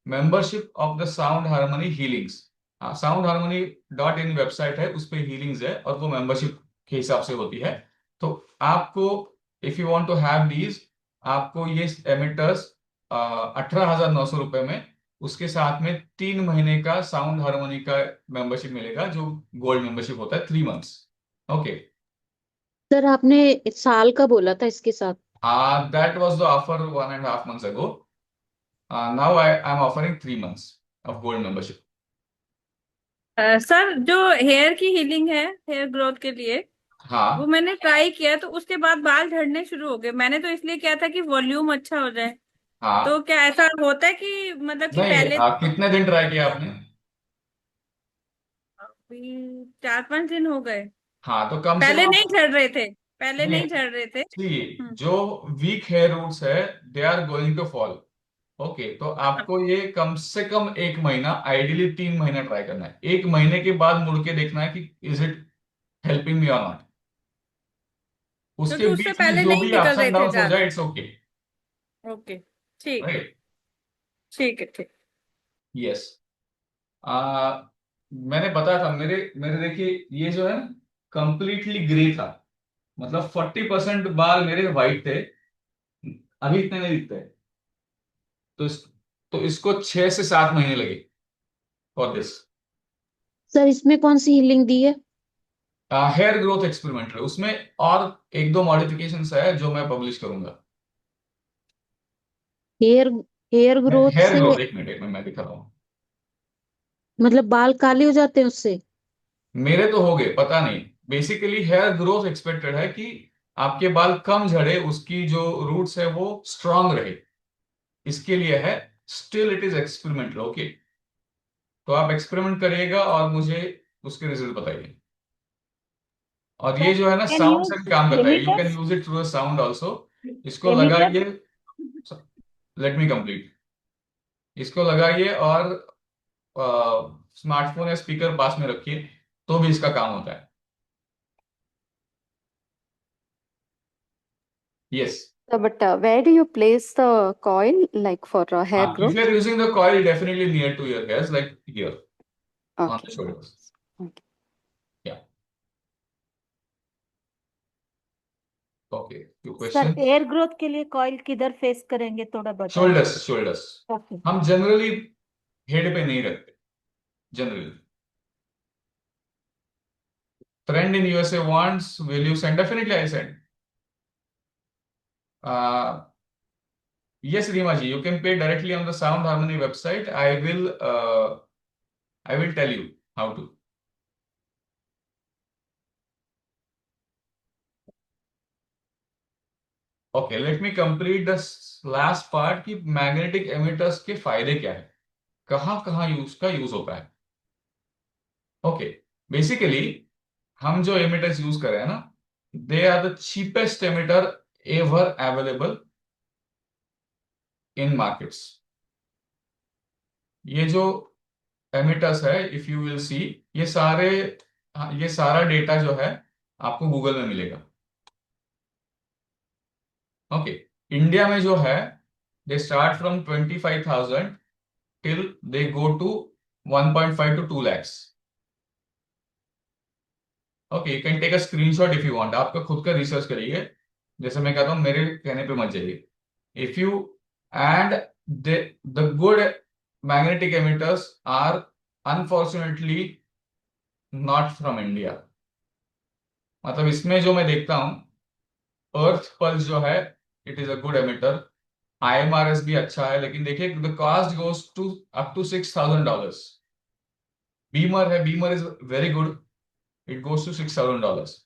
membership of the sound harmony healings. Sound harmony .in website है, उस पे हीलिंग्स है और वो मेंबरशिप के हिसाब से होती है। तो आपको, if you want to have these, आपको ये एमिटर्स 18,900 रुपए में, उसके साथ में 3 महीने का साउंड हार्मोनी का मेंबरशिप मिलेगा, जो गोल्ड मेंबरशिप होता है 3 मंथ्स। ओके, सर आपने साल का बोला था इसके साथ। That was the offer 1.5 months ago. Now I am offering 3 months of gold membership. Sir जो हेयर की हीलिंग है, हेयर ग्रोथ के लिए, वो हाँ मैंने ट्राई किया तो उसके बाद बाल झड़ने शुरू हो गए। मैंने तो इसलिए किया था कि वॉल्यूम अच्छा हो जाए। हाँ, तो क्या ऐसा होता है कि मतलब कि नहीं, पहले कितने दिन ट्राई किया आपने? अभी 4-5 दिन हो गए। हाँ, तो कम से पहले कम, नहीं झड़ रहे थे, पहले नहीं, नहीं झड़ रहे थे। see, जो वीक हेयर रूट्स है they are going to fall. Okay, तो आपको ये कम से कम 1 महीना, आइडियली 3 महीना ट्राई करना है। 1 महीने के बाद मुड़ के देखना है कि इज इट हेल्पिंग मी और नॉट। उसके क्योंकि उससे बीच में पहले जो नहीं भी निकल अप्स रहे एंड थे डाउन हो ज्यादा। जाए, इट्स ओके। ओके, ठीक है, राइट। ठीक है, ठीक। यस। मैंने बताया था, मेरे मेरे देखिए ये जो है कंप्लीटली ग्रे था, मतलब 40% बाल मेरे वाइट थे, अभी इतने नहीं दिखते। तो इस, तो इसको 6 से 7 महीने लगे फॉर दिस। सर इसमें कौन सी हीलिंग दी है? हेयर ग्रोथ एक्सपेरिमेंट है उसमें, और एक दो मॉडिफिकेशन है जो मैं पब्लिश करूंगा। हेयर हेयर ग्रोथ हेयर से ग्रोथ, एक मिनट मैं दिखा रहा हूँ। मतलब बाल काले हो जाते हैं उससे? मेरे तो हो गए, पता नहीं। बेसिकली हेयर ग्रोथ एक्सपेक्टेड है कि आपके बाल कम झड़े, उसकी जो रूट्स है वो स्ट्रांग रहे, इसके लिए है। Still it is experimental, okay. तो आप एक्सपेरिमेंट करिएगा और मुझे उसके रिजल्ट बताइए। और ये Sir, जो है ना, can साउंड से use भी काम करता है, you can emitters? Use it through sound also. इसको Emitter? लगाइए, लेट मी कंप्लीट। इसको लगाइए और स्मार्टफोन या स्पीकर पास में रखिए, तो भी इसका काम होता है। Yes. But where do you place the coil, like for hair हाँ, if you growth? are using the coil, definitely near to your hairs, like here on the Okay. shoulders. Okay. Yeah. Okay. Your sir question? Air growth के लिए coil किधर face करेंगे, थोड़ा बताइए। Shoulders, shoulders. Okay. हम generally head पे नहीं रखते, generally. Friend in USA wants, will you send? Definitely I send. Uh, yes, Rima ji, you can pay directly on the Sound Harmony website. I will tell you how to. Okay, let me complete the last part कि magnetic emitters के फायदे क्या है, कहाँ कहाँ use होता है। Okay, basically हम जो एमिटर्स यूज कर रहे हैं ना, they are the cheapest emitter ever available in markets. ये जो एमिटर्स है, इफ यू विल सी, ये सारे ये सारा डेटा जो है आपको गूगल में मिलेगा। ओके, इंडिया में जो है, they start from 25,000 till they go to 1.5 to 2 lakhs. Okay, you can take a screenshot if you want, आपका खुद का रिसर्च करिए, जैसे मैं कहता हूं, मेरे कहने पे मत जाइए। If you and the good magnetic emitters are unfortunately not from India. मतलब इसमें जो मैं देखता हूं, अर्थ पल्स जो है, it is a good emitter. IMRS भी अच्छा है, लेकिन देखिए the cost goes to up to $6,000। BEMER है, BEMER is very good, it goes to $6,000।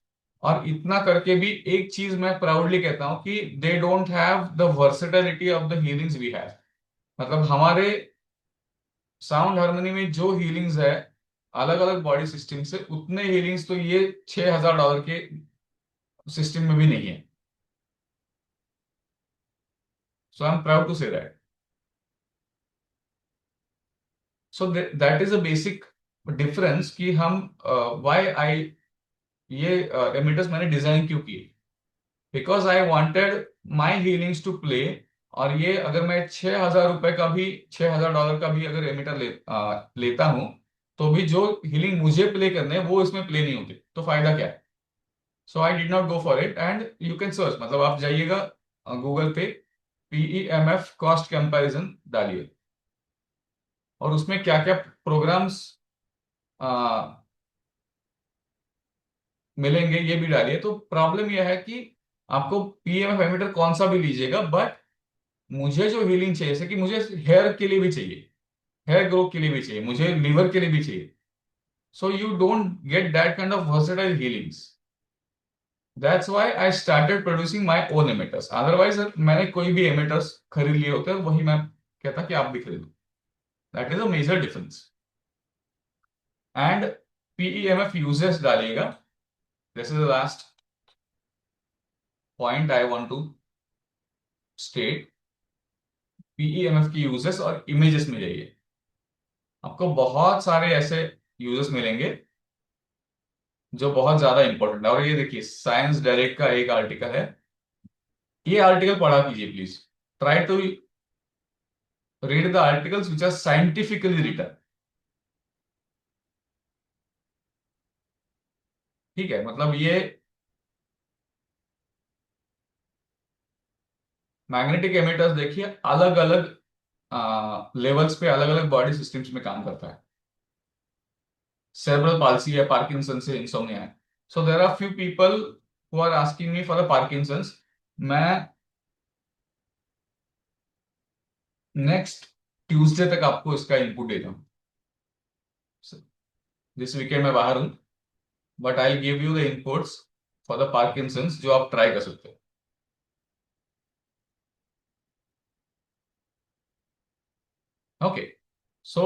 और इतना करके भी एक चीज मैं प्राउडली कहता हूं कि they don't have the versatility of the healings we have. मतलब हमारे साउंड हार्मनी में जो हीलिंग्स है अलग अलग बॉडी सिस्टम से, उतने हीलिंग्स तो ये $6,000 के सिस्टम में भी नहीं है। So I am proud to say that. So that is a basic difference कि हम व्हाई आई ये एमिटर्स मैंने डिजाइन क्यों किए, because I wanted my healings to play. और ये अगर मैं $6,000 का भी, $6,000 का भी अगर एमिटर लेता हूं, तो भी जो हीलिंग मुझे प्ले करने हैं वो इसमें प्ले नहीं होते, तो फायदा क्या है। So I did not go for it, and you can search, मतलब आप जाइएगा गूगल पे, PEMF कॉस्ट कंपैरिजन डालिए, और उसमें क्या क्या प्रोग्राम्स मिलेंगे ये भी डालिए। तो प्रॉब्लम यह है कि आपको PEMF एमिटर कौन सा भी लीजिएगा, बट मुझे जो हीलिंग चाहिए, जैसे कि मुझे हेयर के लिए भी चाहिए, हेयर ग्रोथ के लिए भी चाहिए, मुझे लिवर के लिए भी चाहिए। So you don't get that kind of versatile healings. That's why I started producing my own emitters. Otherwise मैंने कोई भी एमिटर्स खरीद लिए होते, वही मैं कहता कि आप भी खरीदो। That is a major difference. And PEMF uses डालिएगा। This is the last point I want to state. PEMF की यूजेस और इमेजेस में जाइए, आपको बहुत सारे ऐसे यूजेस मिलेंगे जो बहुत ज्यादा इंपॉर्टेंट है। और ये देखिए, साइंस डायरेक्ट का एक आर्टिकल है, ये आर्टिकल पढ़ा कीजिए please. Try to read the articles which are scientifically written. ठीक है, मतलब ये मैग्नेटिक एमिटर्स देखिए अलग अलग लेवल्स पे, अलग अलग बॉडी सिस्टम्स में काम करता है। सेरेब्रल पाल्सी है, पार्किंसन से इंसोम्निया है। So there are few people who are asking me for the Parkinson's. मैं नेक्स्ट ट्यूसडे तक आपको इसका इनपुट देता हूँ। दिस वीकेंड मैं बाहर हूँ, but I give you the inputs for the Parkinson's जो आप ट्राई कर सकते हो। ओके, सो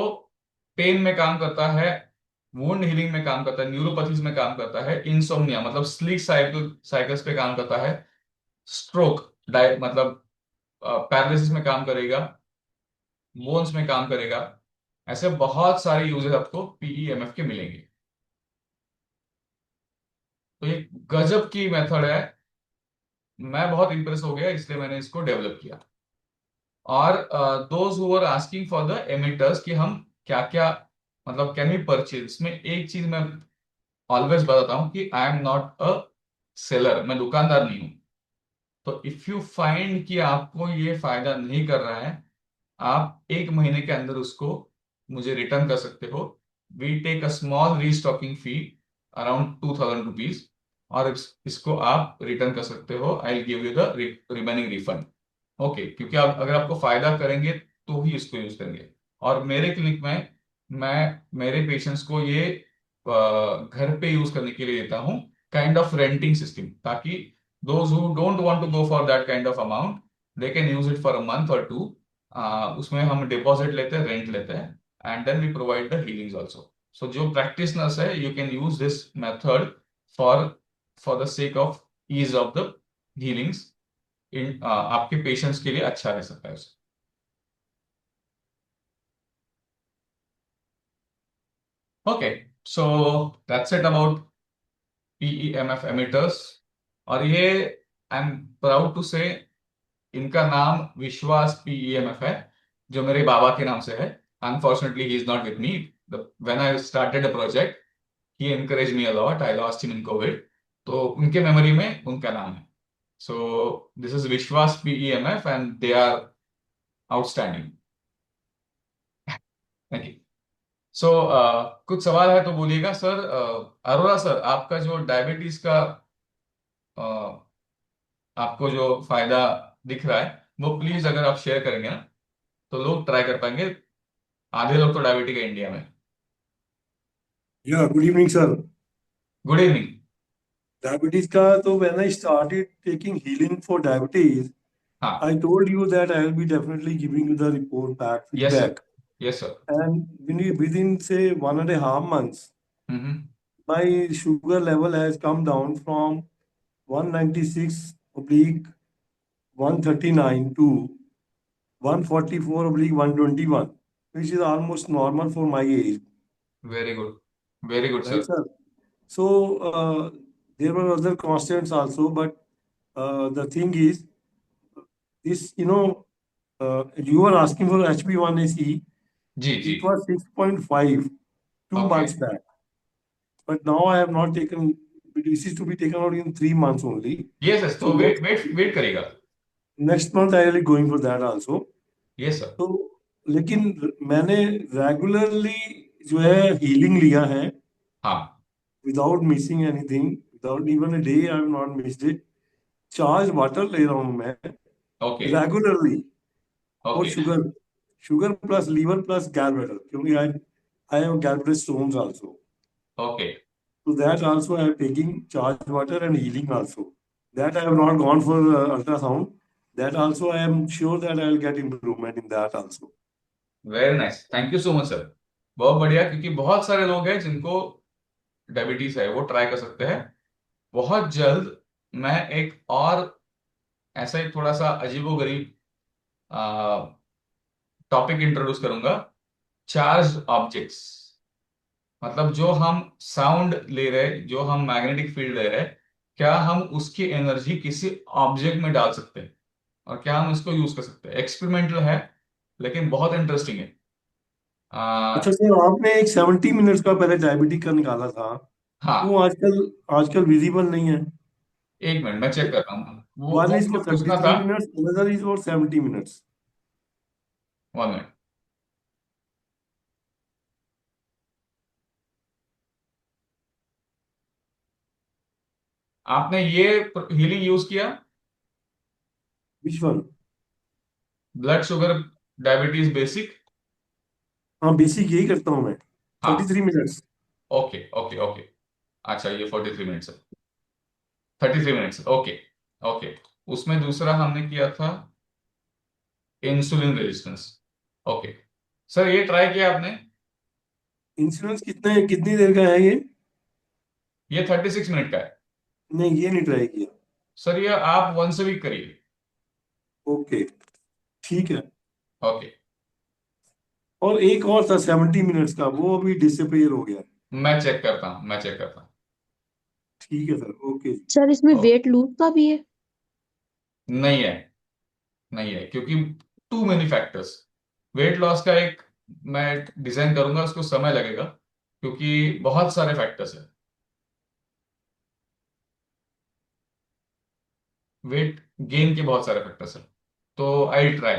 पेन में काम करता है, वुंड हीलिंग में काम करता है, न्यूरोपैथीज में काम करता है, इंसोम्निया मतलब स्लीप साइकिल्स पे काम करता है, स्ट्रोक मतलब पैरालिसिस में काम करेगा, बोन्स में काम करेगा। ऐसे बहुत सारे यूजेस आपको पीईएमएफ के मिलेंगे। तो ये गजब की मेथड है, मैं बहुत इंप्रेस हो गया, इसलिए मैंने इसको डेवलप किया। और those who are asking for the emitters कि हम क्या क्या मतलब कैन वी परचेज, इसमें एक चीज मैं ऑलवेज बताता हूं कि I am not a seller, मैं दुकानदार नहीं हूं। तो इफ यू फाइंड कि आपको ये फायदा नहीं कर रहा है, आप एक महीने के अंदर उसको मुझे रिटर्न कर सकते हो। We take a small restocking fee around ₹2000, और इसको आप रिटर्न कर सकते हो। I give you the remaining refund. Okay, क्योंकि आप अगर आपको फायदा करेंगे तो ही इसको यूज करेंगे। और मेरे क्लिनिक में मैं मेरे पेशेंट्स को ये घर पे यूज करने के लिए देता हूँ, काइंड ऑफ रेंटिंग सिस्टम, ताकि those who don't want to go for that kind of amount, they can use it for a month और टू। उसमें हम डिपॉजिट लेते हैं, रेंट लेते हैं, and then we provide the healings also. So जो practitioners है, you can use this method for for the sake of ease of the healings. इन आपके पेशेंट्स के लिए अच्छा रह सकता है उससे। Okay, so that's it about PEMF emitters. और ये आई एम प्राउड टू से इनका नाम विश्वास पीईएमएफ है, जो मेरे बाबा के नाम से है। Unfortunately he is not with me. When I started a project, he encourage me a lot. I lost him in Covid, तो उनके मेमोरी में उनका नाम है। सो this is Vishwas PEMF and they are outstanding. Thank you. So कुछ सवाल है तो बोलिएगा सर। अरोरा सर, आपका जो डायबिटीज का uh, आपको जो फायदा दिख रहा है, वो प्लीज अगर आप शेयर करेंगे ना, तो लोग ट्राई कर पाएंगे। आधे लोग तो डायबिटिक है इंडिया में। Yeah, good evening, sir. Good evening. Diabetes का तो when I started taking healing for diabetes, हाँ, I told you that I will be definitely giving you the report back, yes sir, feedback. Yes sir. And within say 1.5 months, hmm, my sugar level has come down from 196 oblique 139 to 144 oblique 121, which is almost normal for my age, very good, very good right, sir. sir? So there were other constants also, but the thing is, this, you were asking for HB1AC. जी जी। It was 6.5 two okay, months back, but now I have not taken. This is to be taken out in 3 months only. Yes yes, So तो wait wait wait करिएगा। next month I will be going for that also. Yes sir. तो लेकिन मैंने regularly जो है healing लिया है, हाँ, without missing anything, without even a day I have not missed it. Charge water ले रहा हूँ मैं ओके रेगुलरली, और okay sugar plus liver plus gallbladder, क्योंकि I have gallbladder stones also, okay. so that also I am taking charged water and healing also. That I have not gone for ultrasound. That also I am sure that I will get improvement in that also. Very nice, thank you so much sir. बहुत बढ़िया, क्योंकि बहुत सारे लोग हैं जिनको diabetes है, वो ट्राई कर सकते हैं। बहुत जल्द मैं एक और ऐसा ही थोड़ा सा अजीबोगरीब टॉपिक इंट्रोड्यूस करूंगा, चार्ज ऑब्जेक्ट्स। मतलब जो हम साउंड ले रहे, जो हम मैग्नेटिक फील्ड ले रहे, क्या हम उसकी एनर्जी किसी ऑब्जेक्ट में डाल सकते हैं और क्या हम उसको यूज कर सकते हैं। एक्सपेरिमेंटल है लेकिन बहुत इंटरेस्टिंग है। अच्छा सर, आपने एक 70 मिनट्स का पहले डायबिटिक का निकाला था, हाँ, वो आजकल आजकल विजिबल नहीं है। एक मिनट मैं चेक कर रहा हूँ। वन वो इज मुझे फॉर थर्टी पूछना थ्री था। Minutes another is for 70 minutes. 1 minute. आपने ये हीलिंग यूज किया? Which one? Blood sugar, diabetes basic. हाँ, बेसिक यही करता हूँ मैं। हाँ, 33 मिनट्स। Okay okay okay. अच्छा, ये 43 मिनट्स है। 33 मिनट्स, ओके ओके। उसमें दूसरा हमने किया था इंसुलिन रेजिस्टेंस। ओके सर, ये ट्राई किया आपने? इंश्योरेंस कितनी देर का है ये? ये 36 मिनट का है। नहीं, ये नहीं ट्राई किया। सर ये आप वंस अ वीक करिए। ओके, ठीक है। ओके, और एक और था 70 मिनट्स का, वो अभी डिसअपियर हो गया। मैं चेक करता हूँ, मैं चेक करता हूँ। ठीक है सर, ओके। सर इसमें ओ, वेट लूज का भी है? नहीं है, नहीं है, क्योंकि too many factors. Weight loss का एक मैं डिजाइन करूंगा, उसको समय लगेगा क्योंकि बहुत सारे फैक्टर्स है। वेट गेन के बहुत सारे फैक्टर्स है, तो I try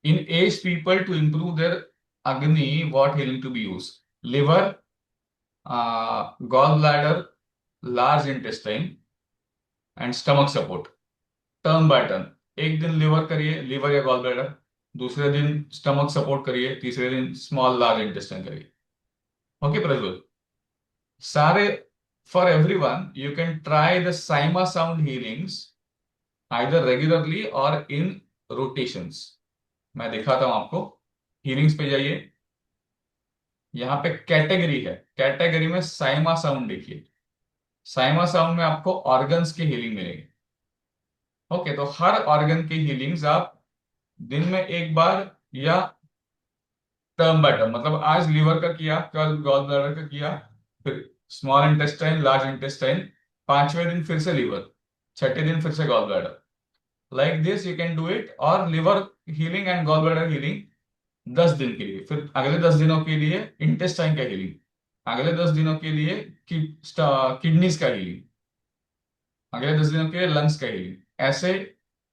in aged people to improve their agni. What healing to be used? Liver, gallbladder, large intestine and stomach support, term by term. एक दिन लिवर करिए, लिवर या गॉल ब्लैडर। दूसरे दिन स्टमक सपोर्ट करिए, तीसरे दिन स्मॉल लार्ज इंटेस्टाइन करिए। ओके प्रज्वल, सारे for everyone you can try the Saima sound healings either regularly और इन रोटेशंस। मैं दिखाता हूं आपको। हीलिंग्स पे जाइए, यहाँ पे कैटेगरी है, कैटेगरी में साइमा साउंड देखिए। साइमा साउंड में आपको ऑर्गन्स की हीलिंग मिलेगी। ओके, तो हर ऑर्गन की हीलिंग्स आप दिन में एक बार या टर्म बाय टर्म, मतलब आज लीवर का किया, कल गॉल ब्लैडर का किया, फिर स्मॉल इंटेस्टाइन, लार्ज इंटेस्टाइन, पांचवें दिन फिर से लीवर, छठे दिन फिर से gallbladder. Like this you can do it. और liver healing and gallbladder healing 10 दिन के लिए, फिर अगले 10 दिनों के लिए इंटेस्टाइन का हीलिंग, अगले 10 दिनों के लिए किडनीज का हीलिंग, अगले 10 दिनों के लिए लंग्स का हीलिंग। ऐसे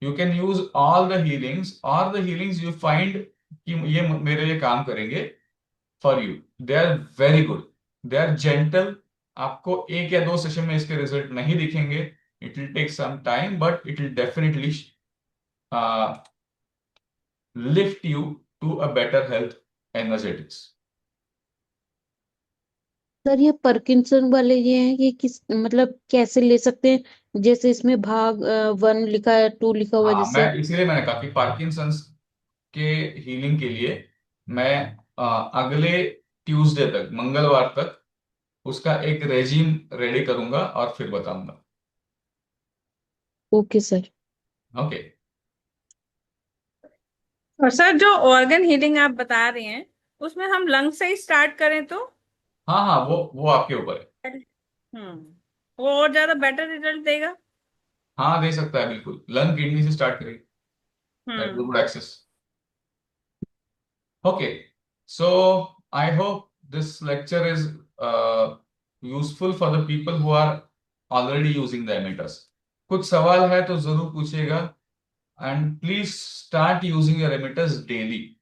you can use all the healings, और द हीलिंग्स यू फाइंड कि ये मेरे लिए काम करेंगे for you. They are very good, they are gentle. आपको एक या दो सेशन में इसके रिजल्ट नहीं दिखेंगे, it will take some time, but it will definitely lift you to a better health energetics. Sir ये पार्किंसन वाले ये हैं, ये किस मतलब कैसे ले सकते हैं? जैसे इसमें भाग 1 लिखा है, 2 लिखा हुआ है, हाँ, मैं जैसे। इसीलिए मैंने कहा कि पार्किंसंस के हीलिंग के लिए मैं अगले ट्यूसडे तक, मंगलवार तक उसका एक रेजिम रेडी करूंगा और फिर बताऊंगा। Okay sir. ओके। और सर जो ऑर्गन हीलिंग आप बता रहे हैं उसमें हम लंग से ही स्टार्ट करें तो? हाँ हाँ, वो आपके ऊपर है। वो और ज्यादा बेटर रिजल्ट देगा। हाँ, दे सकता है बिल्कुल। लंग किडनी से स्टार्ट करें, that hmm good access. Okay, so I hope this lecture is useful for the people who are already using the emitters. कुछ सवाल है तो जरूर पूछिएगा, and please start using your emitters daily.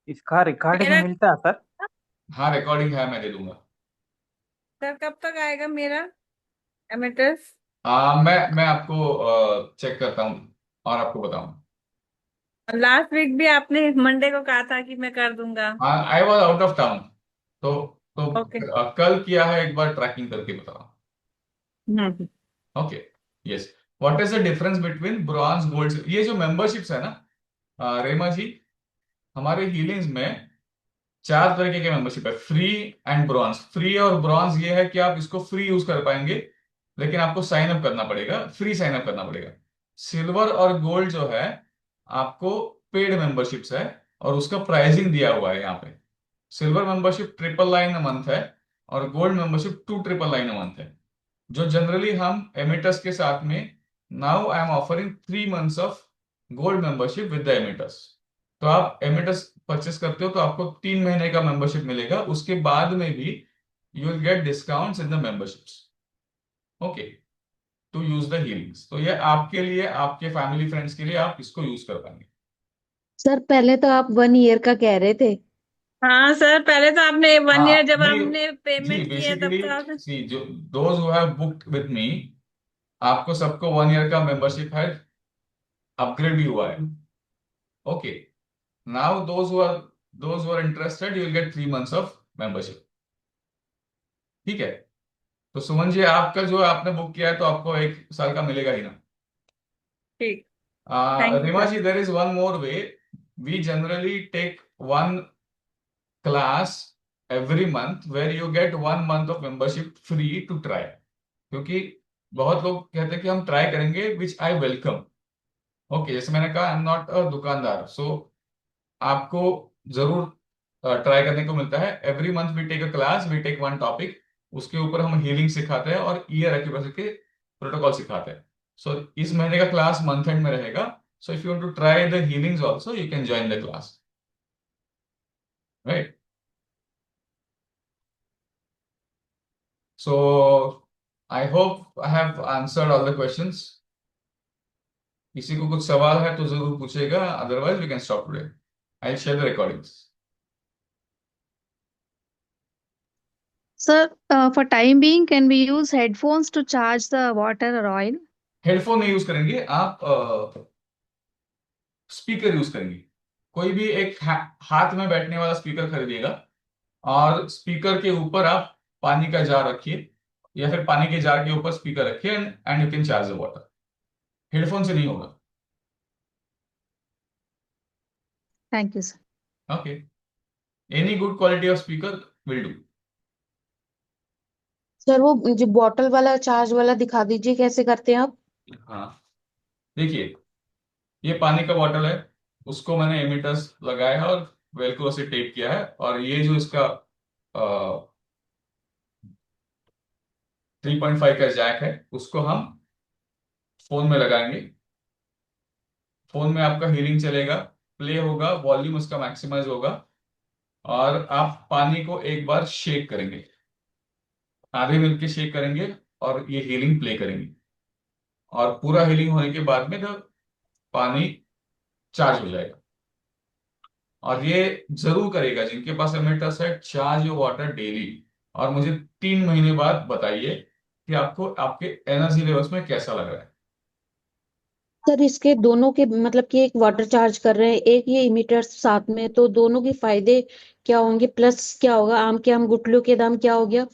इसका recording मेरा मिलता है सर? हाँ, रिकॉर्डिंग है, मैं दे दूंगा। सर कब तक आएगा मेरा एमिटर्स? मैं आपको चेक करता हूँ और आपको बताऊंगा। लास्ट वीक भी आपने मंडे को कहा था कि मैं कर दूंगा। I was out of town, तो ओके। कल किया है, एक बार ट्रैकिंग करके बताओ। Hmm okay, yes. What is the difference between bronze, gold? ये जो मेंबरशिप्स है ना, रेमा जी, हमारे हीलिंग्स में 4 तरीके के मेंबरशिप है, फ्री एंड ब्रॉन्ज। फ्री और ब्रॉन्ज ये है कि आप इसको फ्री यूज कर पाएंगे, लेकिन आपको साइन अप करना पड़ेगा, फ्री साइन अप करना पड़ेगा। सिल्वर और गोल्ड जो है आपको पेड मेंबरशिप्स है, और उसका प्राइसिंग दिया हुआ है यहाँ पे। सिल्वर मेंबरशिप 999 अ मंथ है, और गोल्ड मेंबरशिप 2999 अ मंथ है। जो जनरली हम एमिटस के साथ में, now I am offering 3 months of gold membership with the emitters. तो आप एमिटस परचेस करते हो तो आपको 3 महीने का मेंबरशिप मिलेगा, उसके बाद में भी you will get discounts in the memberships. Okay, to use the healings. तो ये आपके लिए, आपके फैमिली फ्रेंड्स के लिए आप इसको यूज कर पाएंगे। सर पहले तो आप 1 ईयर का कह रहे थे। हाँ सर, पहले तो आपने 1 ईयर हाँ जब नहीं, हमने जी पेमेंट किया तब बेसिकली, तो आपने। सी जो those who have booked with me, आपको सबको 1 ईयर का मेंबरशिप है, अपग्रेड भी हुआ है। Okay, now those who are interested, you will get 3 months of membership. ठीक है, तो सुमन जी, आपका जो आपने बुक किया है तो आपको 1 साल का मिलेगा ही ना। ठीक, thank you Rima sir. ji, there is one more way. We generally take one class every month where you get 1 month of membership free to try. क्योंकि बहुत लोग कहते हैं कि हम ट्राई करेंगे, विच आई वेलकम। ओके, जैसे मैंने कहा, आई एम नॉट अ दुकानदार, सो आपको जरूर ट्राई करने को मिलता है। Every month we take a class, we take one topic, उसके ऊपर हम हीलिंग सिखाते हैं और ईयर एक्यूप्रेशर के प्रोटोकॉल सिखाते हैं। सो इस महीने का क्लास मंथ एंड में रहेगा। So if you want to try the healings also, you can join the class, right? So I hope I have answered all the questions. किसी को कुछ सवाल है तो जरूर पूछेगा, otherwise we can stop today. I will share the recordings. Sir, for time being, can we use headphones to charge the water or oil? Headphone नहीं use करेंगे आप, स्पीकर यूज करेंगे। कोई भी एक हाथ में बैठने वाला स्पीकर खरीदिएगा, और स्पीकर के ऊपर आप पानी का जार रखिए, या फिर पानी के जार के ऊपर स्पीकर रखिए, and you can charge the water. Headphone से नहीं होगा। Thank you, sir. Okay, any good quality of speaker will do. Sir वो जो बॉटल वाला चार्ज वाला दिखा दीजिए कैसे करते हैं आप। हाँ, देखिए, ये पानी का बॉटल है, उसको मैंने एमिटर्स लगाया है और वेलक्रो से टेप किया है, और ये जो इसका 3.5 का जैक है, उसको हम फोन में लगाएंगे। फोन में आपका हीलिंग चलेगा, प्ले होगा, वॉल्यूम उसका मैक्सिमाइज होगा, और आप पानी को एक बार शेक करेंगे, आधे मिनट के शेक करेंगे, और ये हीलिंग प्ले करेंगे। और पूरा हीलिंग होने के बाद में जब पानी चार्ज हो जाएगा, और ये जरूर करेगा जिनके पास एमिटर्स है, चार्ज योर वाटर डेली। और मुझे 3 महीने बाद बताइए कि आपको आपके एनर्जी लेवल्स में कैसा लग रहा है। सर इसके दोनों के मतलब कि एक वाटर चार्ज कर रहे हैं, एक ये इमिटर्स साथ में, तो दोनों के फायदे क्या होंगे, प्लस क्या होगा, आम के आम गुठलियों के दाम क्या हो गया?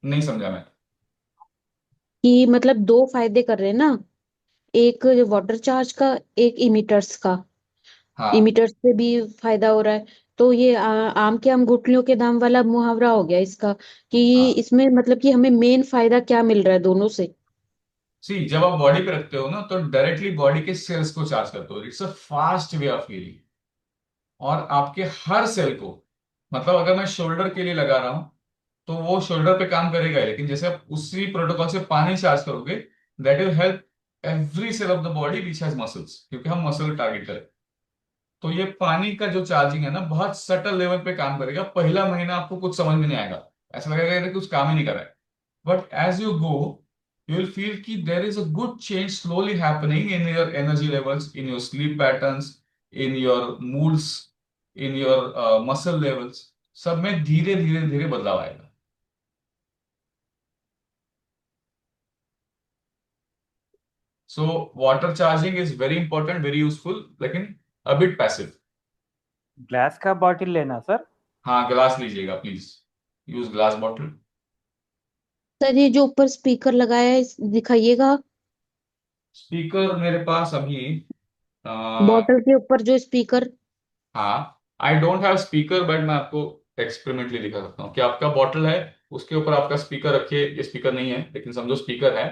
नहीं समझा मैं। कि मतलब दो फायदे कर रहे हैं ना, एक वाटर चार्ज का, एक इमिटर्स का। हाँ, इमिटर्स से भी फायदा हो रहा है, तो ये आम के आम गुठलियों के दाम वाला मुहावरा हो गया इसका, कि हाँ, इसमें मतलब कि हमें मेन फायदा क्या मिल रहा है दोनों से। सी जब आप बॉडी पे रखते हो ना, तो डायरेक्टली बॉडी के सेल्स को चार्ज करते हो। It's a fast way of healing, और आपके हर सेल को, मतलब अगर मैं शोल्डर के लिए लगा रहा हूं तो वो शोल्डर पे काम करेगा ही, लेकिन जैसे आप उसी प्रोटोकॉल से पानी चार्ज करोगे, that will help every cell of the body which has muscles, क्योंकि हम मसल टारगेट करें। तो ये पानी का जो चार्जिंग है ना, बहुत सटल लेवल पे काम करेगा। पहला महीना आपको कुछ समझ में नहीं आएगा, ऐसा लगेगा कि कुछ काम ही नहीं कर रहा है। But as you go, you will feel कि there is a good change slowly happening in your energy levels, in your sleep patterns, in your moods, in your muscle levels। सब में धीरे धीरे धीरे बदलाव आएगा। So water charging is very important, very useful, लेकिन a bit passive. Glass का bottle लेना सर। हाँ, ग्लास लीजिएगा please, use glass bottle. Sir ये जो ऊपर स्पीकर लगाया है दिखाइएगा, स्पीकर मेरे पास अभी बॉटल के ऊपर जो स्पीकर। हाँ, I don't have speaker, but मैं आपको एक्सपेरिमेंटली दिखा सकता हूँ कि आपका बॉटल है, उसके ऊपर आपका स्पीकर रखिए, ये स्पीकर नहीं है लेकिन समझो स्पीकर है,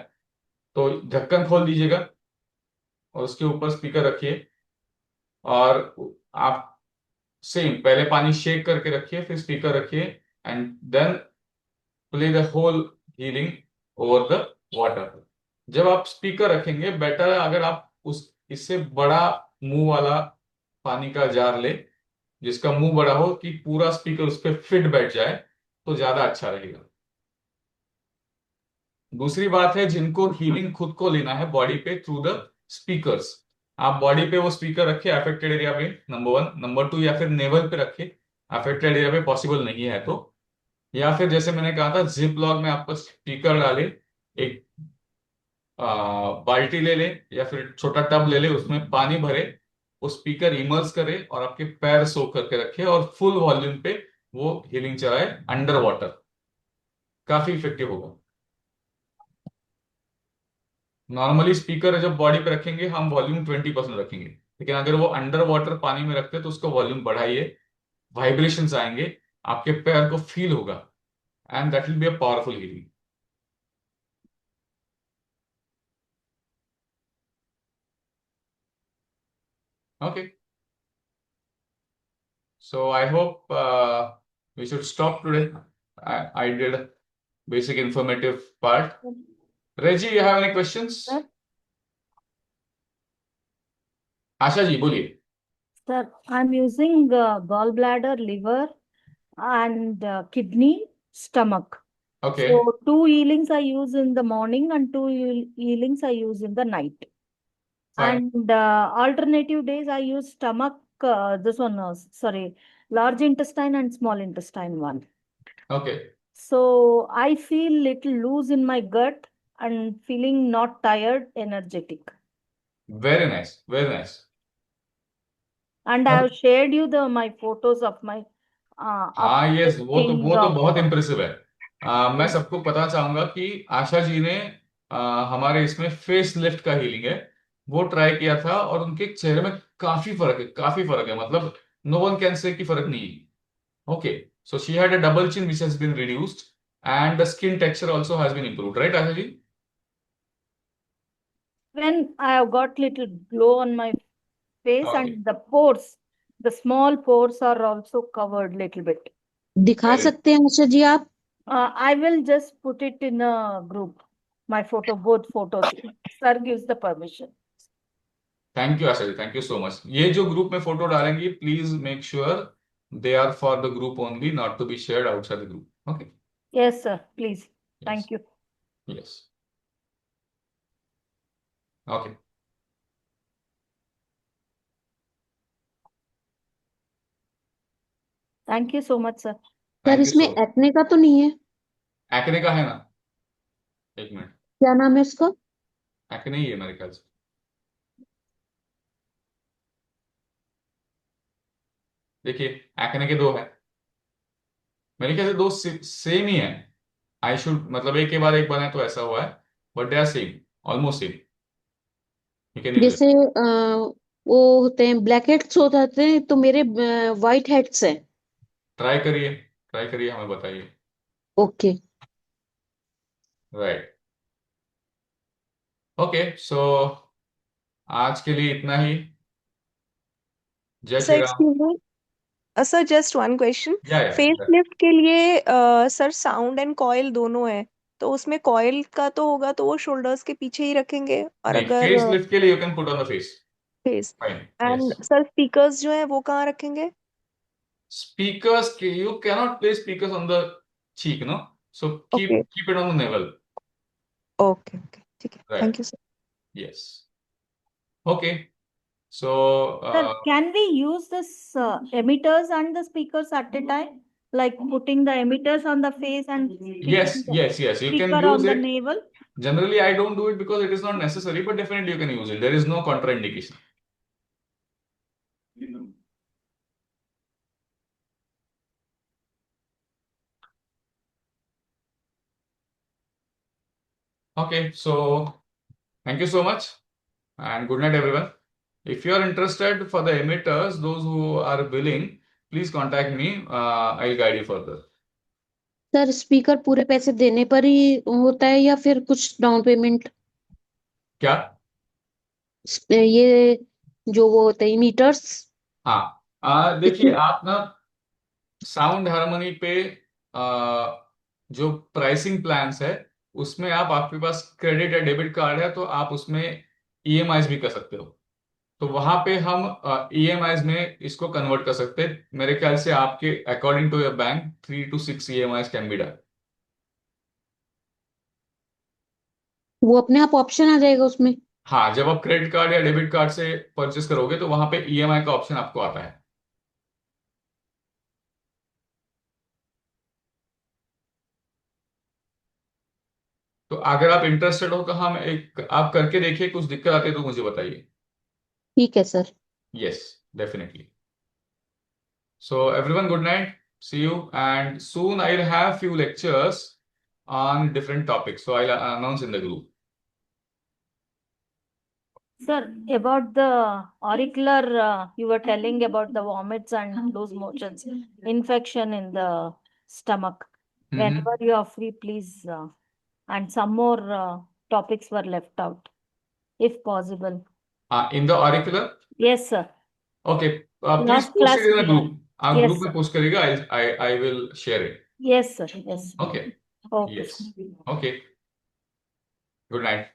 तो ढक्कन खोल दीजिएगा और उसके ऊपर स्पीकर रखिए और आप सेम पहले पानी शेक करके रखिए, फिर स्पीकर रखिए and then play the whole healing over the water. जब आप स्पीकर रखेंगे बेटर है अगर आप उस इससे बड़ा मुंह वाला पानी का जार ले, जिसका मुंह बड़ा हो कि पूरा स्पीकर उस पर फिट बैठ जाए, तो ज्यादा अच्छा रहेगा। दूसरी बात है, जिनको हीलिंग खुद को लेना है बॉडी पे थ्रू द स्पीकर्स, आप बॉडी पे वो स्पीकर रखिए अफेक्टेड एरिया पे, नंबर 1। नंबर 2, या फिर नेवल पे रखिए अफेक्टेड एरिया पे पॉसिबल नहीं है तो, या फिर जैसे मैंने कहा था जिप लॉक में आपको स्पीकर डाले, एक बाल्टी ले ले या फिर छोटा टब ले ले, उसमें पानी भरे, वो स्पीकर इमर्स करे और आपके पैर सो करके रखे और फुल वॉल्यूम पे वो हीलिंग चलाए अंडर वाटर, काफी इफेक्टिव होगा। नॉर्मली स्पीकर जब बॉडी पे रखेंगे हम वॉल्यूम 20% रखेंगे, लेकिन अगर वो अंडर वाटर पानी में रखते हैं तो उसका वॉल्यूम बढ़ाइए, वाइब्रेशंस आएंगे, आपके पैर को फील होगा and that will be a powerful healing. Okay, so I hope we should stop today. I did a basic informative part. Reggie, you have any questions? Sir? Asha ji बोलिए। Sir, I'm using gallbladder, liver, and kidney, stomach. Okay. So 2 healings I use in the morning and 2 healings I use in the night. Fine. And alternative days I use stomach, this one, sorry, large intestine and small intestine one. Okay. So I feel little loose in my gut and feeling not tired, energetic. Very nice. Very nice. And I have shared you my photos of my हाँ yes, वो तो updating of बहुत impressive है। मैं सबको पता चाहूंगा कि आशा जी ने हमारे इसमें फेस लिफ्ट का हीलिंग है वो ट्राई किया था और उनके चेहरे में काफी फर्क है, काफी फर्क है, मतलब नो वन कैन से कि फर्क नहीं है। Okay, so she had a double chin which has been reduced and the skin texture also has been improved, right Asha ji? when I have got little glow on my face Okay. and the pores, the small pores are also covered little bit. दिखा Very- सकते हैं आशा जी आप? I will just put it in a group, my photo, both photos. Sir gives the permission. Thank you Asha ji, thank you so much. ये जो group में photo डालेंगी please make sure they are for the group only, not to be shared outside the group. Okay, Yes, sir, please. Thank you. Yes, okay. Thank you so much, sir. Sir thank you इसमें so, acne का तो नहीं है? Acne का है ना? एक minute, क्या नाम है उसका? एक्ने ही है मेरे ख्याल से। देखिए एक्ने के दो है, मेरे ख्याल से दो सेम ही है। आई शुड मतलब एक के बाद एक बना है तो ऐसा हुआ है, but they are same, almost same. You can use it. जैसे वो होते हैं ब्लैक हेड्स हो जाते हैं तो मेरे व्हाइट हेड्स हैं। ट्राई करिए, ट्राई करिए, हमें बताइए। ओके। राइट, ओके, सो आज के लिए इतना ही। जय sir Shri Ram. Excuse me, sir just one question. या फेस लिफ्ट के लिए सर साउंड एंड कॉइल दोनों है, तो उसमें कॉइल का तो होगा तो वो शोल्डर्स के पीछे ही रखेंगे, और नहीं, अगर फेस लिफ्ट के लिए you can put on the face. Face fine, and yes. Sir speakers जो है वो कहाँ रखेंगे? स्पीकर्स के you cannot place speakers on the cheek, no? So okay keep it on the navel. Okay okay, ठीक है, Right. Thank you sir. Yes. Okay. So Sir, can we use this emitters and the speakers at a time? Like putting the emitters on the face and yes, keeping the yes, yes. You can speaker on use the it. navel? Generally, I don't do it because it is not necessary, but definitely you can use it. There is no contraindication. Okay. So thank you so much, and good night, everyone. If you are interested for the emitters, those who are willing, please contact me. I'll guide you further. Sir speaker पूरे पैसे देने पर ही होता है या फिर कुछ down payment? क्या? ये जो वो होते हैं मीटर्स। हाँ, देखिए आप ना साउंड हार्मनी पे जो प्राइसिंग प्लान्स है उसमें आपके पास क्रेडिट या डेबिट कार्ड है तो आप उसमें ईएमआईज भी कर सकते हो। तो वहां पे हम ईएमआईज में इसको कन्वर्ट कर सकते हैं। मेरे ख्याल से आपके according to your bank 3 to 6 EMIs can be done. वो अपने आप ऑप्शन आ जाएगा उसमें? हाँ, जब आप क्रेडिट कार्ड या डेबिट कार्ड से परचेस करोगे तो वहां पे ईएमआई का ऑप्शन आपको आता है। तो अगर आप इंटरेस्टेड हो तो हम आप करके देखिए, कुछ दिक्कत आती है तो मुझे बताइए। ठीक है sir. Yes, definitely. So everyone, good night. See you. And soon I'll have few lectures on different topics. So I'll announce in the group. Sir, about the auricular, you were telling about the vomits and loose motions, infection in the stomach. Whenever you are free, please, and some more topics were left out, if possible. In the auricular? Yes, sir. Okay. Please Last post class it in the we group. had. आप Yes, group में sir. Post करेगा, I will share it. Yes, sir. Yes. Okay. Okay. Yes. Okay. Good night.